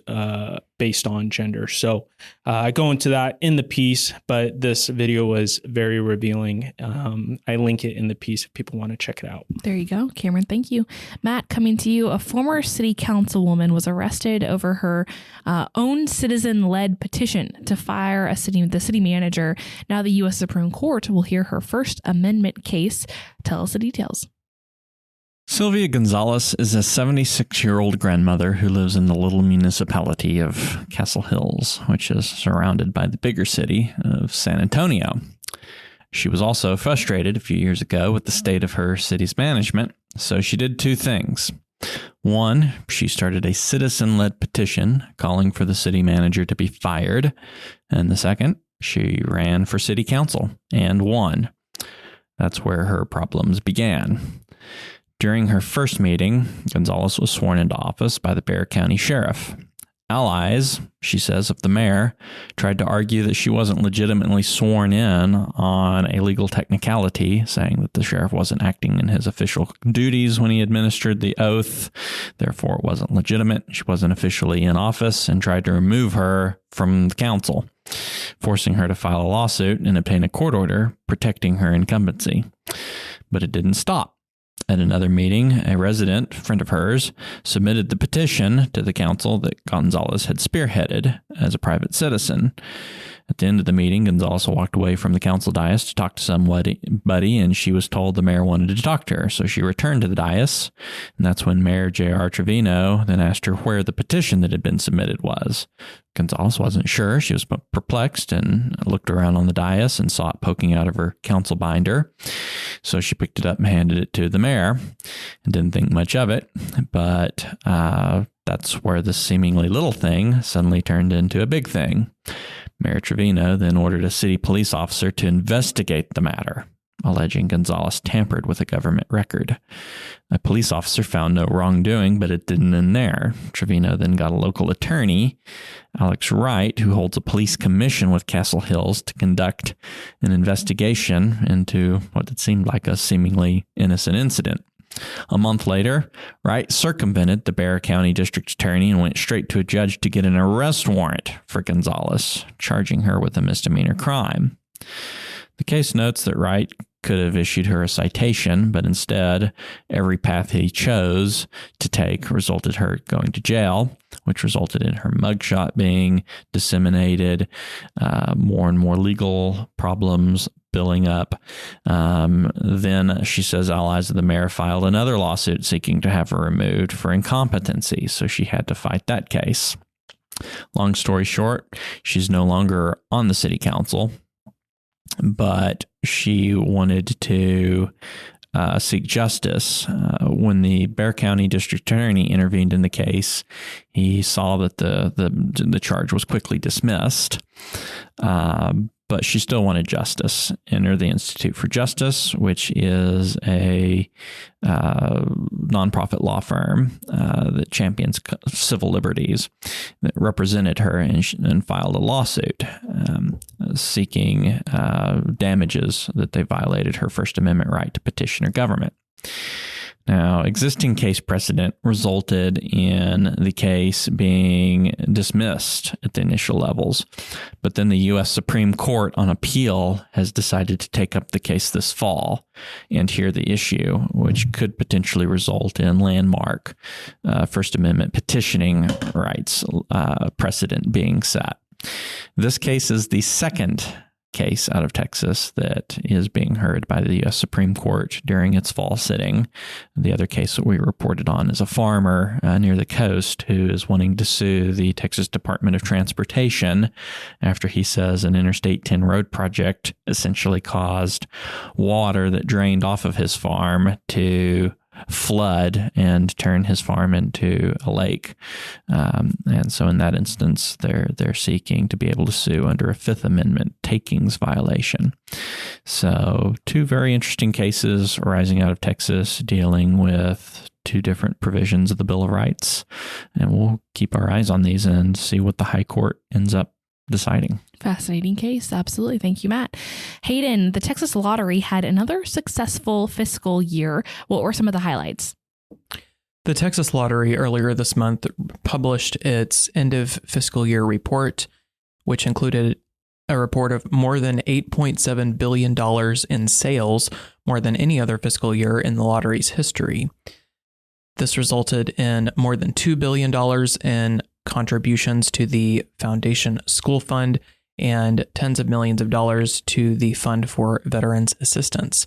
based on gender. So I go into that in the piece, but this video was very revealing. I link it in the piece if people want to check it out. There you go, Cameron. Thank you. Matt, coming to you, a former city councilwoman was arrested over her own citizen-led petition to fire the city manager. Now the U.S. Supreme Court will hear her First Amendment case. Tell us the details. Sylvia Gonzalez is a 76-year-old grandmother who lives in the little municipality of Castle Hills, which is surrounded by the bigger city of San Antonio. She was also frustrated a few years ago with the state of her city's management, so she did two things. One, she started a citizen-led petition calling for the city manager to be fired, and the second, she ran for city council and won. That's where her problems began. During her first meeting, Gonzalez was sworn into office by the Bexar County Sheriff. Allies, she says, of the mayor tried to argue that she wasn't legitimately sworn in on a legal technicality, saying that the sheriff wasn't acting in his official duties when he administered the oath. Therefore, it wasn't legitimate. She wasn't officially in office, and tried to remove her from the council, forcing her to file a lawsuit and obtain a court order protecting her incumbency. But it didn't stop. At another meeting, a resident friend of hers submitted the petition to the council that Gonzalez had spearheaded as a private citizen. At the end of the meeting, Gonzalez walked away from the council dais to talk to somebody, and she was told the mayor wanted to talk to her. So she returned to the dais, and that's when Mayor J.R. Trevino then asked her where the petition that had been submitted was. Gonzalez wasn't sure. She was perplexed and looked around on the dais and saw it poking out of her council binder. So she picked it up and handed it to the mayor and didn't think much of it. But that's where this seemingly little thing suddenly turned into a big thing. Mayor Trevino then ordered a city police officer to investigate the matter, alleging Gonzalez tampered with a government record. A police officer found no wrongdoing, but it didn't end there. Trevino then got a local attorney, Alex Wright, who holds a police commission with Castle Hills, to conduct an investigation into what it seemed like a seemingly innocent incident. A month later, Wright circumvented the Bexar County District Attorney and went straight to a judge to get an arrest warrant for Gonzalez, charging her with a misdemeanor crime. The case notes that Wright could have issued her a citation, but instead, every path he chose to take resulted her going to jail, which resulted in her mugshot being disseminated, more and more legal problems building up. Then she says allies of the mayor filed another lawsuit seeking to have her removed for incompetency, so she had to fight that case. Long story short, she's no longer on the city council, but she wanted to seek justice. When the Bexar County District Attorney intervened in the case, he saw that the charge was quickly dismissed. But she still wanted justice. Enter the Institute for Justice, which is a nonprofit law firm that champions civil liberties, that represented her and filed a lawsuit seeking damages that they violated her First Amendment right to petition her government. Now, existing case precedent resulted in the case being dismissed at the initial levels, but then the U.S. Supreme Court on appeal has decided to take up the case this fall and hear the issue, which could potentially result in landmark First Amendment petitioning rights precedent being set. This case is the second case out of Texas that is being heard by the U.S. Supreme Court during its fall sitting. The other case that we reported on is a farmer near the coast who is wanting to sue the Texas Department of Transportation after he says an Interstate 10 road project essentially caused water that drained off of his farm to flood and turn his farm into a lake. And so in that instance, they're seeking to be able to sue under a Fifth Amendment takings violation. So 2 very interesting cases arising out of Texas dealing with 2 different provisions of the Bill of Rights. And we'll keep our eyes on these and see what the High Court ends up deciding. Fascinating case. Absolutely. Thank you, Matt. Hayden, the Texas Lottery had another successful fiscal year. What were some of the highlights? The Texas Lottery earlier this month published its end of fiscal year report, which included a report of more than $8.7 billion in sales, more than any other fiscal year in the lottery's history. This resulted in more than $2 billion in contributions to the Foundation School Fund and tens of millions of dollars to the Fund for Veterans Assistance.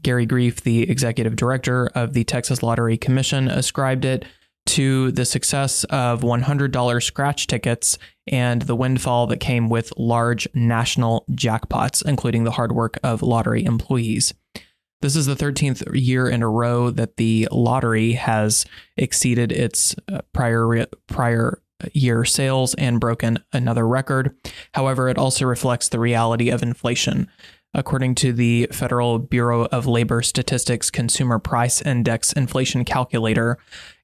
Gary Grief, the executive director of the Texas Lottery Commission, ascribed it to the success of $100 scratch tickets and the windfall that came with large national jackpots, including the hard work of lottery employees. This is the 13th year in a row that the lottery has exceeded its prior year sales and broken another record. However, it also reflects the reality of inflation. According to the Federal Bureau of Labor Statistics Consumer Price Index inflation calculator,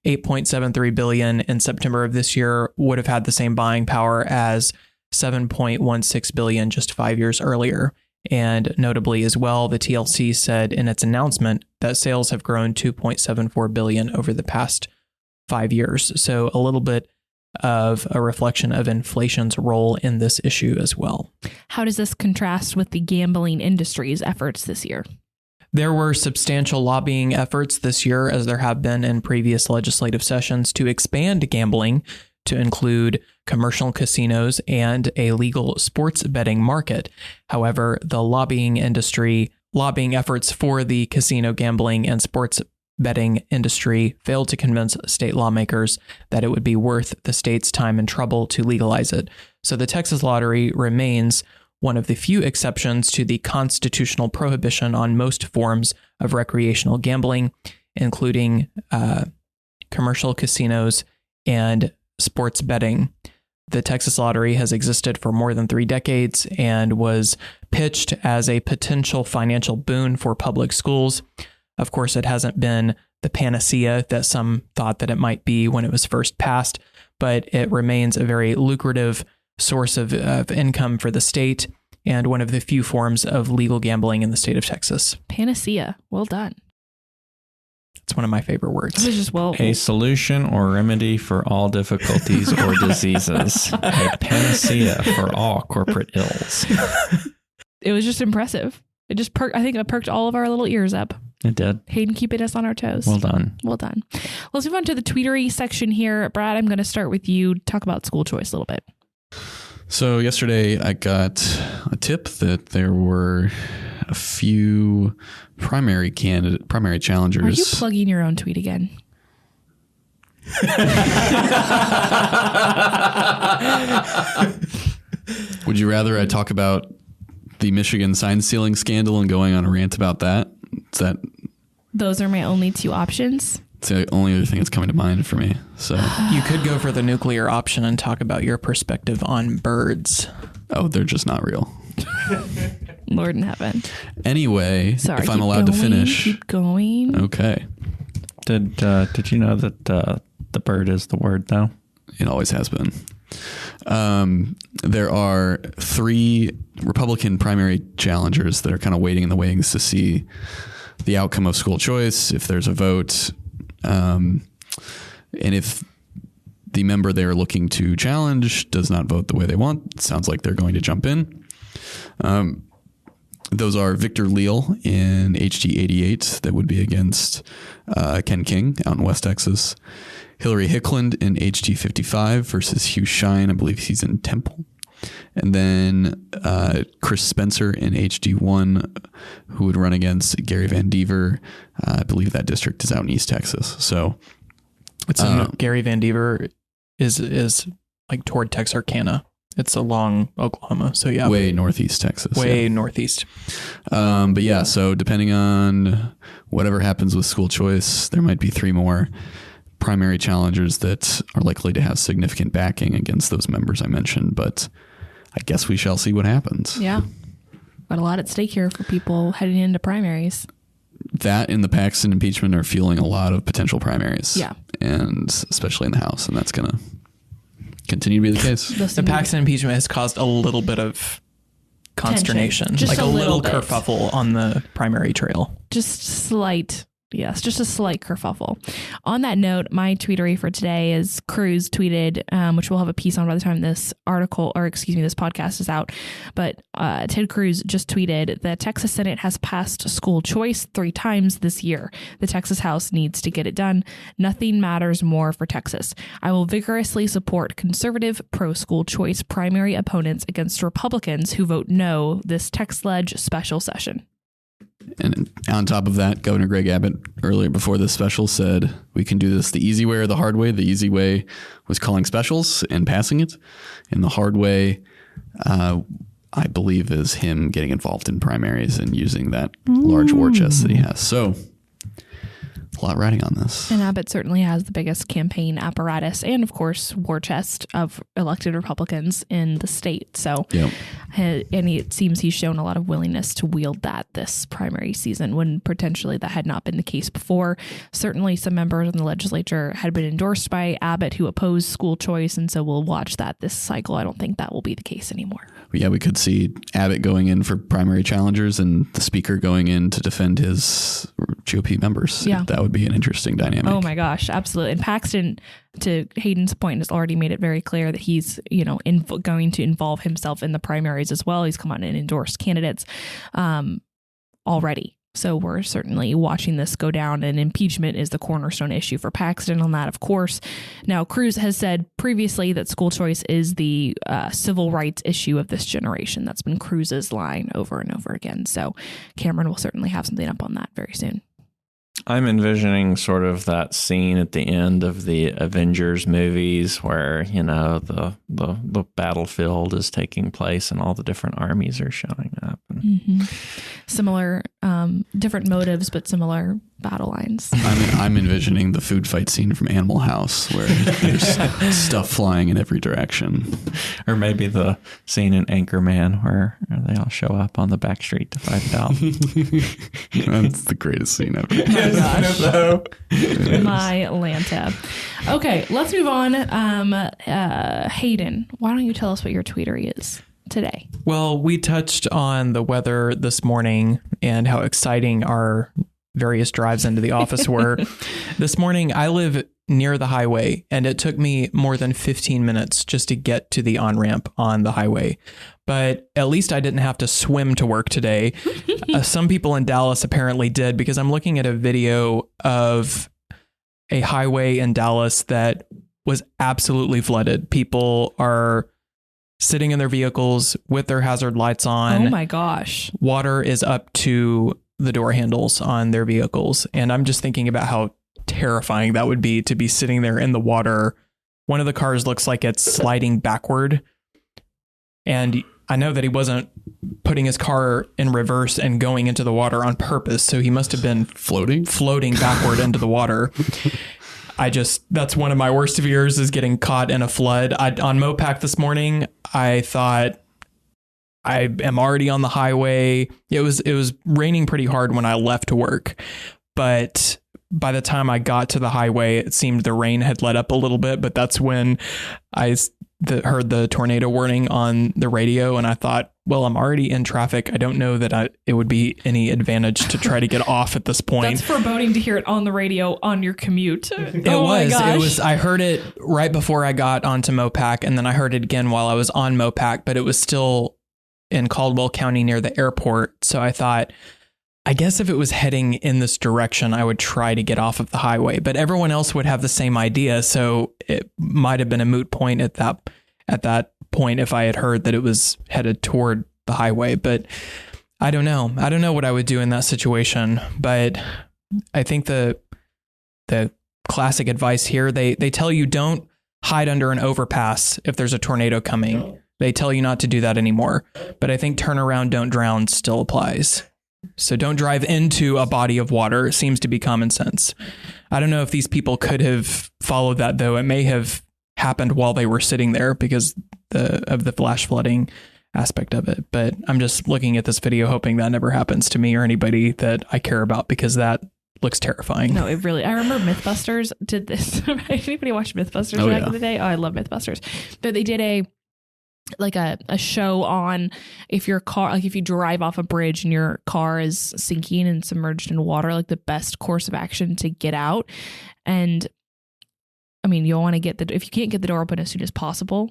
$8.73 billion in September of this year would have had the same buying power as $7.16 billion just 5 years earlier. And notably as well, the TLC said in its announcement that sales have grown $2.74 billion over the past 5 years. So a little bit of a reflection of inflation's role in this issue as well. How does this contrast with the gambling industry's efforts this year? There were substantial lobbying efforts this year, as there have been in previous legislative sessions, to expand gambling to include commercial casinos and a legal sports betting market. However, the lobbying efforts for the casino gambling and sports betting industry failed to convince state lawmakers that it would be worth the state's time and trouble to legalize it. So the Texas Lottery remains one of the few exceptions to the constitutional prohibition on most forms of recreational gambling, including commercial casinos and sports betting. The Texas Lottery has existed for more than 3 decades and was pitched as a potential financial boon for public schools. Of course, it hasn't been the panacea that some thought that it might be when it was first passed, but it remains a very lucrative source of income for the state and one of the few forms of legal gambling in the state of Texas. Panacea. Well done. It's one of my favorite words. It was just A solution or remedy for all difficulties or diseases. A panacea for all corporate ills. It was just impressive. It just I think it perked all of our little ears up. It did. Hayden keeping us on our toes. Well done. Well done. Let's move on to the tweetery section here. Brad, I'm going to start with you. Talk about school choice a little bit. So yesterday I got a tip that there were a few primary challengers. Are you plugging your own tweet again? Would you rather I talk about the Michigan sign stealing scandal and going on a rant about that? Those are my only 2 options. It's the only other thing that's coming to mind for me. So you could go for the nuclear option and talk about your perspective on birds. Oh, they're just not real. Lord in heaven. Anyway, Sorry, if I'm allowed to finish. Keep going. Okay. Did you know that the bird is the word, though? It always has been. There are 3 Republican primary challengers that are kind of waiting in the wings to see the outcome of school choice, if there's a vote, and if the member they're looking to challenge does not vote the way they want, it sounds like they're going to jump in. Those are Victor Leal in HD 88, that would be against Ken King out in West Texas. Hillary Hickland in HD 55 versus Hugh Shine, I believe he's in Temple. And then Chris Spencer in HD1, who would run against Gary Van Dever. I believe that district is out in East Texas. So it's Gary Van Dever is like toward Texarkana. It's along Oklahoma. So yeah. Way northeast Texas. Way northeast. But yeah, so depending on whatever happens with school choice, there might be 3 more primary challengers that are likely to have significant backing against those members I mentioned. But I guess we shall see what happens. Yeah. Got a lot at stake here for people heading into primaries. That and the Paxton impeachment are fueling a lot of potential primaries. Yeah. And especially in the House. And that's going to continue to be the case. The Paxton impeachment has caused a little bit of consternation, like a little bit. kerfuffle on the primary trail. Just slight. Yes, just a slight kerfuffle. On that note, my tweetery for today is Cruz tweeted, which we'll have a piece on by the time this this podcast is out. But Ted Cruz just tweeted, the Texas Senate has passed school choice 3 times this year. The Texas House needs to get it done. Nothing matters more for Texas. I will vigorously support conservative pro-school choice primary opponents against Republicans who vote no this text-ledge special session. And on top of that, Governor Greg Abbott earlier before this special said, we can do this the easy way or the hard way. The easy way was calling specials and passing it. And the hard way, I believe, is him getting involved in primaries and using that large war chest that he has. So a lot riding on this. And Abbott certainly has the biggest campaign apparatus and, of course, war chest of elected Republicans in the state. So, and it seems he's shown a lot of willingness to wield that this primary season when potentially that had not been the case before. Certainly some members in the legislature had been endorsed by Abbott who opposed school choice. And so we'll watch that this cycle. I don't think that will be the case anymore. Yeah, we could see Abbott going in for primary challengers and the speaker going in to defend his GOP members. Yeah. That would be an interesting dynamic. Oh my gosh, absolutely. And Paxton, to Hayden's point, has already made it very clear that he's, going to involve himself in the primaries as well. He's come on and endorsed candidates already. So we're certainly watching this go down, and impeachment is the cornerstone issue for Paxton on that, of course. Now, Cruz has said previously that school choice is the civil rights issue of this generation. That's been Cruz's line over and over again. So Cameron will certainly have something up on that very soon. I'm envisioning sort of that scene at the end of the Avengers movies where, the battlefield is taking place and all the different armies are showing up. Similar, different motives, but similar battle lines. I'm envisioning the food fight scene from Animal House where there's stuff flying in every direction. Or maybe the scene in Anchorman where they all show up on the back street to fight it out. That's the greatest scene ever. My Lanta. Okay, let's move on. Hayden, why don't you tell us what your tweetery is today? Well, we touched on the weather this morning and how exciting our various drives into the office were. This morning, I live near the highway, and it took me more than 15 minutes just to get to the on-ramp on the highway. But at least I didn't have to swim to work today. Some people in Dallas apparently did, because I'm looking at a video of a highway in Dallas that was absolutely flooded. People are sitting in their vehicles with their hazard lights on. Oh my gosh. Water is up to the door handles on their vehicles. And I'm just thinking about how terrifying that would be to be sitting there in the water. One of the cars looks like it's sliding backward. And I know that he wasn't putting his car in reverse and going into the water on purpose. So he must have been floating backward into the water. That's one of my worst fears, is getting caught in a flood. On Mopac this morning, I thought, I am already on the highway. It was raining pretty hard when I left to work, but by the time I got to the highway, it seemed the rain had let up a little bit. But that's when I heard the tornado warning on the radio, and I thought, well, I'm already in traffic. I don't know that it would be any advantage to try to get off at this point. That's foreboding to hear it on the radio on your commute. It was. I heard it right before I got onto Mopac, and then I heard it again while I was on Mopac, but it was still in Caldwell County near the airport. So I thought, I guess if it was heading in this direction, I would try to get off of the highway, but everyone else would have the same idea. So it might have been a moot point at that point if I had heard that it was headed toward the highway. But I don't know. I don't know what I would do in that situation. But I think the classic advice here, they tell you don't hide under an overpass if there's a tornado coming. They tell you not to do that anymore. But I think turn around, don't drown still applies. So don't drive into a body of water. It seems to be common sense. I don't know if these people could have followed that, though. It may have happened while they were sitting there because of the flash flooding aspect of it. But I'm just looking at this video hoping that never happens to me or anybody that I care about, because that looks terrifying. No, it really, I remember Mythbusters did this. Anybody watch Mythbusters back in the day? Oh, I love Mythbusters. But they did a show on if your car, like if you drive off a bridge and your car is sinking and submerged in water, like the best course of action to get out. And I mean, you'll want to if you can't get the door open as soon as possible,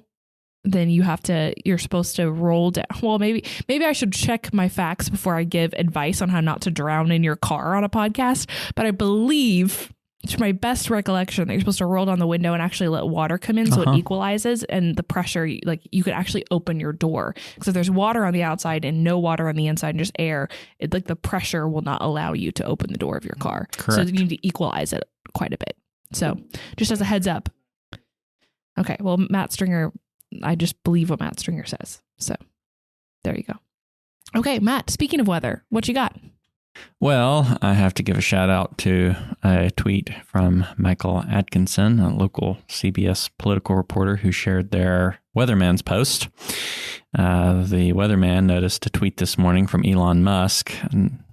then you're supposed to roll down. Well, maybe I should check my facts before I give advice on how not to drown in your car on a podcast. But I believe, to my best recollection, that you're supposed to roll down the window and actually let water come in so it equalizes, and the pressure, like you could actually open your door. Because if there's water on the outside and no water on the inside and just air, like the pressure will not allow you to open the door of your car. Correct. So you need to equalize it quite a bit. So just as a heads up. Okay, well, Matt Stringer, I just believe what Matt Stringer says. So there you go. Okay, Matt, speaking of weather, what you got? Well, I have to give a shout out to a tweet from Michael Atkinson, a local CBS political reporter who shared their Weatherman's post. The Weatherman noticed a tweet this morning from Elon Musk,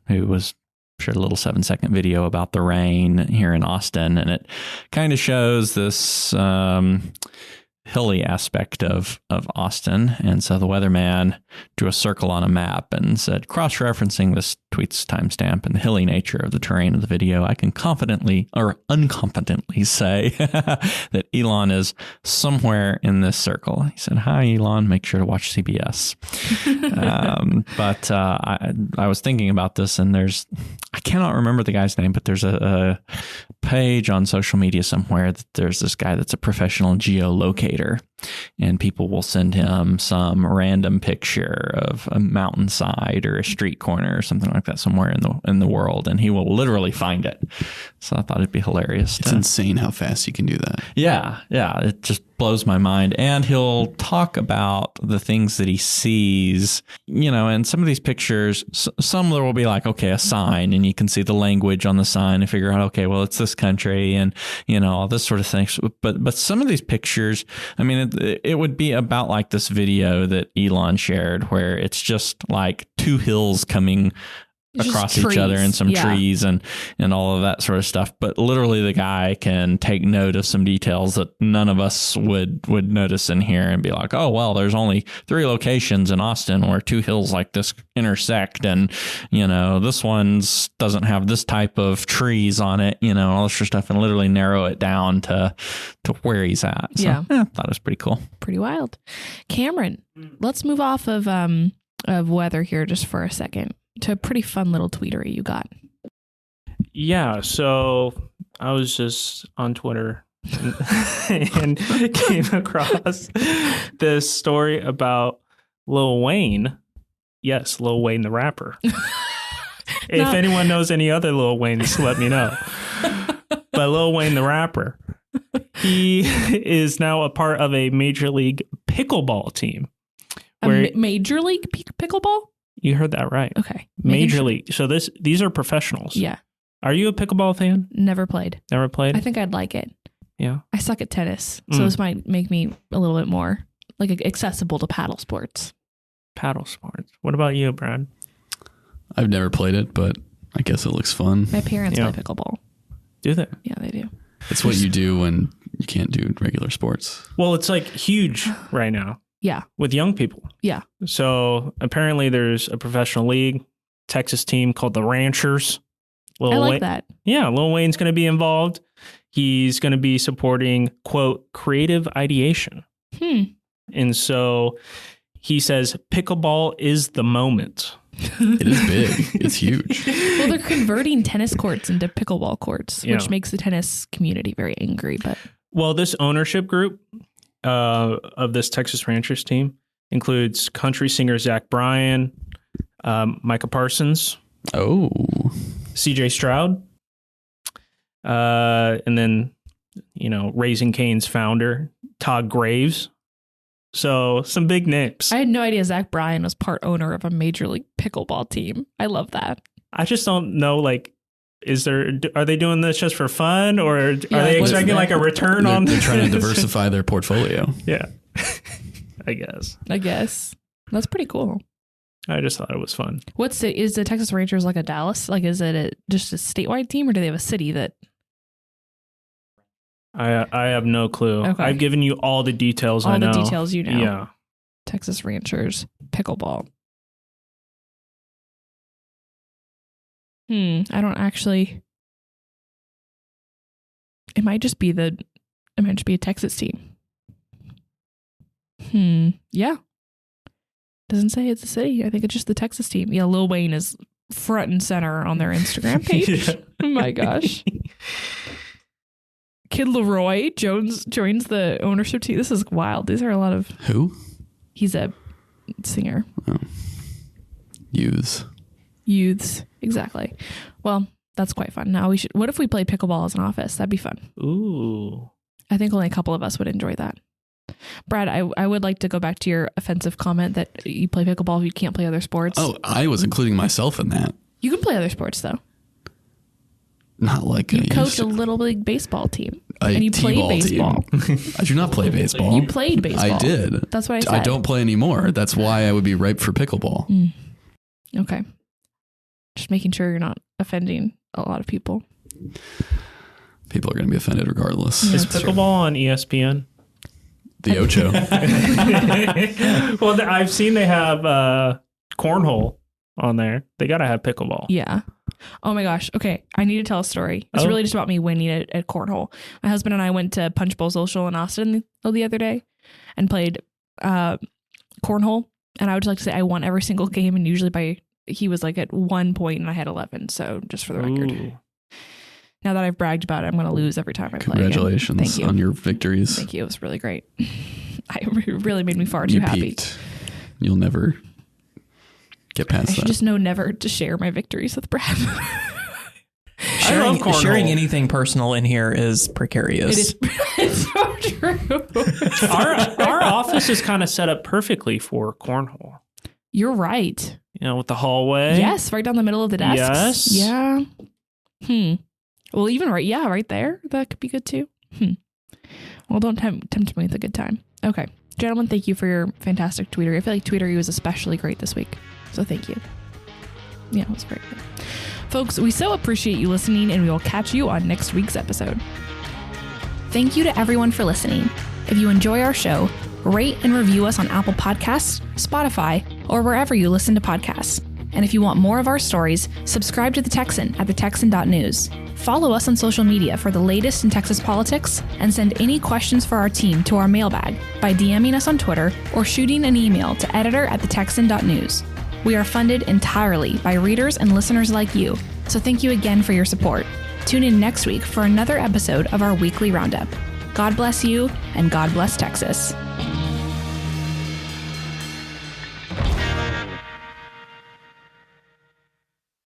who shared a little 7-second video about the rain here in Austin. And it kind of shows this hilly aspect of Austin. And so the Weatherman drew a circle on a map and said, cross-referencing this tweet's timestamp and the hilly nature of the terrain of the video, I can confidently or unconfidently say that Elon is somewhere in this circle. He said, hi, Elon, make sure to watch CBS. But I was thinking about this, and I cannot remember the guy's name, but there's a page on social media somewhere that there's this guy that's a professional geolocator, and people will send him some random picture of a mountainside or a street corner or something like that somewhere in the world, and he will literally find it. So I thought it'd be hilarious. It's insane how fast you can do that. Yeah, it just blows my mind. And he'll talk about the things that he sees, and some of these pictures, some there will be like, okay, a sign, and you can see the language on the sign and figure out, okay, well, it's this country and, all this sort of things. But some of these pictures, I mean, it would be about like this video that Elon shared where it's just like two hills coming across each other and some trees and all of that sort of stuff. But literally the guy can take note of some details that none of us would notice in here and be like, oh, well, there's only 3 locations in Austin where 2 hills like this intersect. And, this one's doesn't have this type of trees on it, all this sort of stuff, and literally narrow it down to where he's at. So, I thought it was pretty cool. Pretty wild. Cameron, let's move off of weather here just for a second to a pretty fun little tweetery you got. Yeah, so I was just on Twitter and came across this story about Lil Wayne. Yes, Lil Wayne the rapper. If anyone knows any other Lil Waynes, let me know. But Lil Wayne the rapper, he is now a part of a Major League Pickleball team. Major League Pickleball? You heard that right. Okay. Major League. So these are professionals. Yeah. Are you a pickleball fan? Never played. Never played? I think I'd like it. Yeah. I suck at tennis, so this might make me a little bit more like accessible to paddle sports. Paddle sports. What about you, Brad? I've never played it, but I guess it looks fun. My parents play pickleball. Do they? Yeah, they do. It's what you do when you can't do regular sports. Well, it's like huge right now. Yeah. With young people. Yeah. So apparently there's a professional league, Texas team called the Ranchers. I like that. Yeah. Lil Wayne's going to be involved. He's going to be supporting, quote, creative ideation. And so he says, pickleball is the moment. It is big. It's huge. Well, they're converting tennis courts into pickleball courts, which makes the tennis community very angry. But well, this ownership group of this Texas Rangers team includes country singer Zach Bryan, Micah Parsons, CJ Stroud, and then, Raising Cane's founder, Todd Graves. So some big names. I had no idea Zach Bryan was part owner of a major league pickleball team. I love that. I just don't know, are they doing this just for fun, or are they expecting a return on? They're trying to diversify their portfolio. Yeah, I guess. That's pretty cool. I just thought it was fun. Is the Texas Rangers like a Dallas? Is it just a statewide team, or do they have a city that? I have no clue. Okay. I've given you all the details. I know. All the details you know. Yeah. Texas Rangers pickleball. I don't actually. It might just be a Texas team. Yeah. Doesn't say it's a city. I think it's just the Texas team. Yeah, Lil Wayne is front and center on their Instagram page. Yeah. Oh my gosh. Kid Leroy joins the ownership team. This is wild. These are a lot of. Who? He's a singer. Oh. Youths. Exactly. Well, that's quite fun. Now what if we played pickleball as an office? That'd be fun. Ooh. I think only a couple of us would enjoy that. Brad, I would like to go back to your offensive comment that you play pickleball if you can't play other sports. Oh, I was including myself in that. You can play other sports though. Not like you coach a little league baseball team. And you played baseball. I do not play baseball. You played baseball. I did. That's what I said. I don't play anymore. That's why I would be ripe for pickleball. Okay. Just making sure you're not offending a lot of people. People are going to be offended regardless. Is pickleball on ESPN? The Ocho. Well, I've seen they have cornhole on there. They got to have pickleball. Yeah. Oh my gosh. Okay. I need to tell a story. It's really just about me winning at cornhole. My husband and I went to Punch Bowl Social in Austin the other day and played cornhole. And I would just like to say I won every single game, and usually he was at 1 point and I had 11. So just for the record. Ooh. Now that I've bragged about it, I'm going to lose every time I play. Congratulations Thank you. on your victories. Thank you. It was really great. It really made me far too happy. Peaked. You'll never get past that. I should just know never to share my victories with Brad. Sharing anything personal in here is precarious. It is. It's so true. Our office is kind of set up perfectly for cornhole. You're right. With the hallway. Yes, right down the middle of the desks. Yes. Yeah. Well, even right there. That could be good too. Well, don't tempt me with a good time. Okay. Gentlemen, thank you for your fantastic tweetery. I feel like tweetery was especially great this week. So thank you. Yeah, it was very good. Folks, we so appreciate you listening, and we will catch you on next week's episode. Thank you to everyone for listening. If you enjoy our show, rate and review us on Apple Podcasts, Spotify, or wherever you listen to podcasts. And if you want more of our stories, subscribe to The Texan at thetexan.news. Follow us on social media for the latest in Texas politics, and send any questions for our team to our mailbag by DMing us on Twitter or shooting an email to editor@thetexan.news. We are funded entirely by readers and listeners like you, so thank you again for your support. Tune in next week for another episode of our weekly roundup. God bless you, and God bless Texas.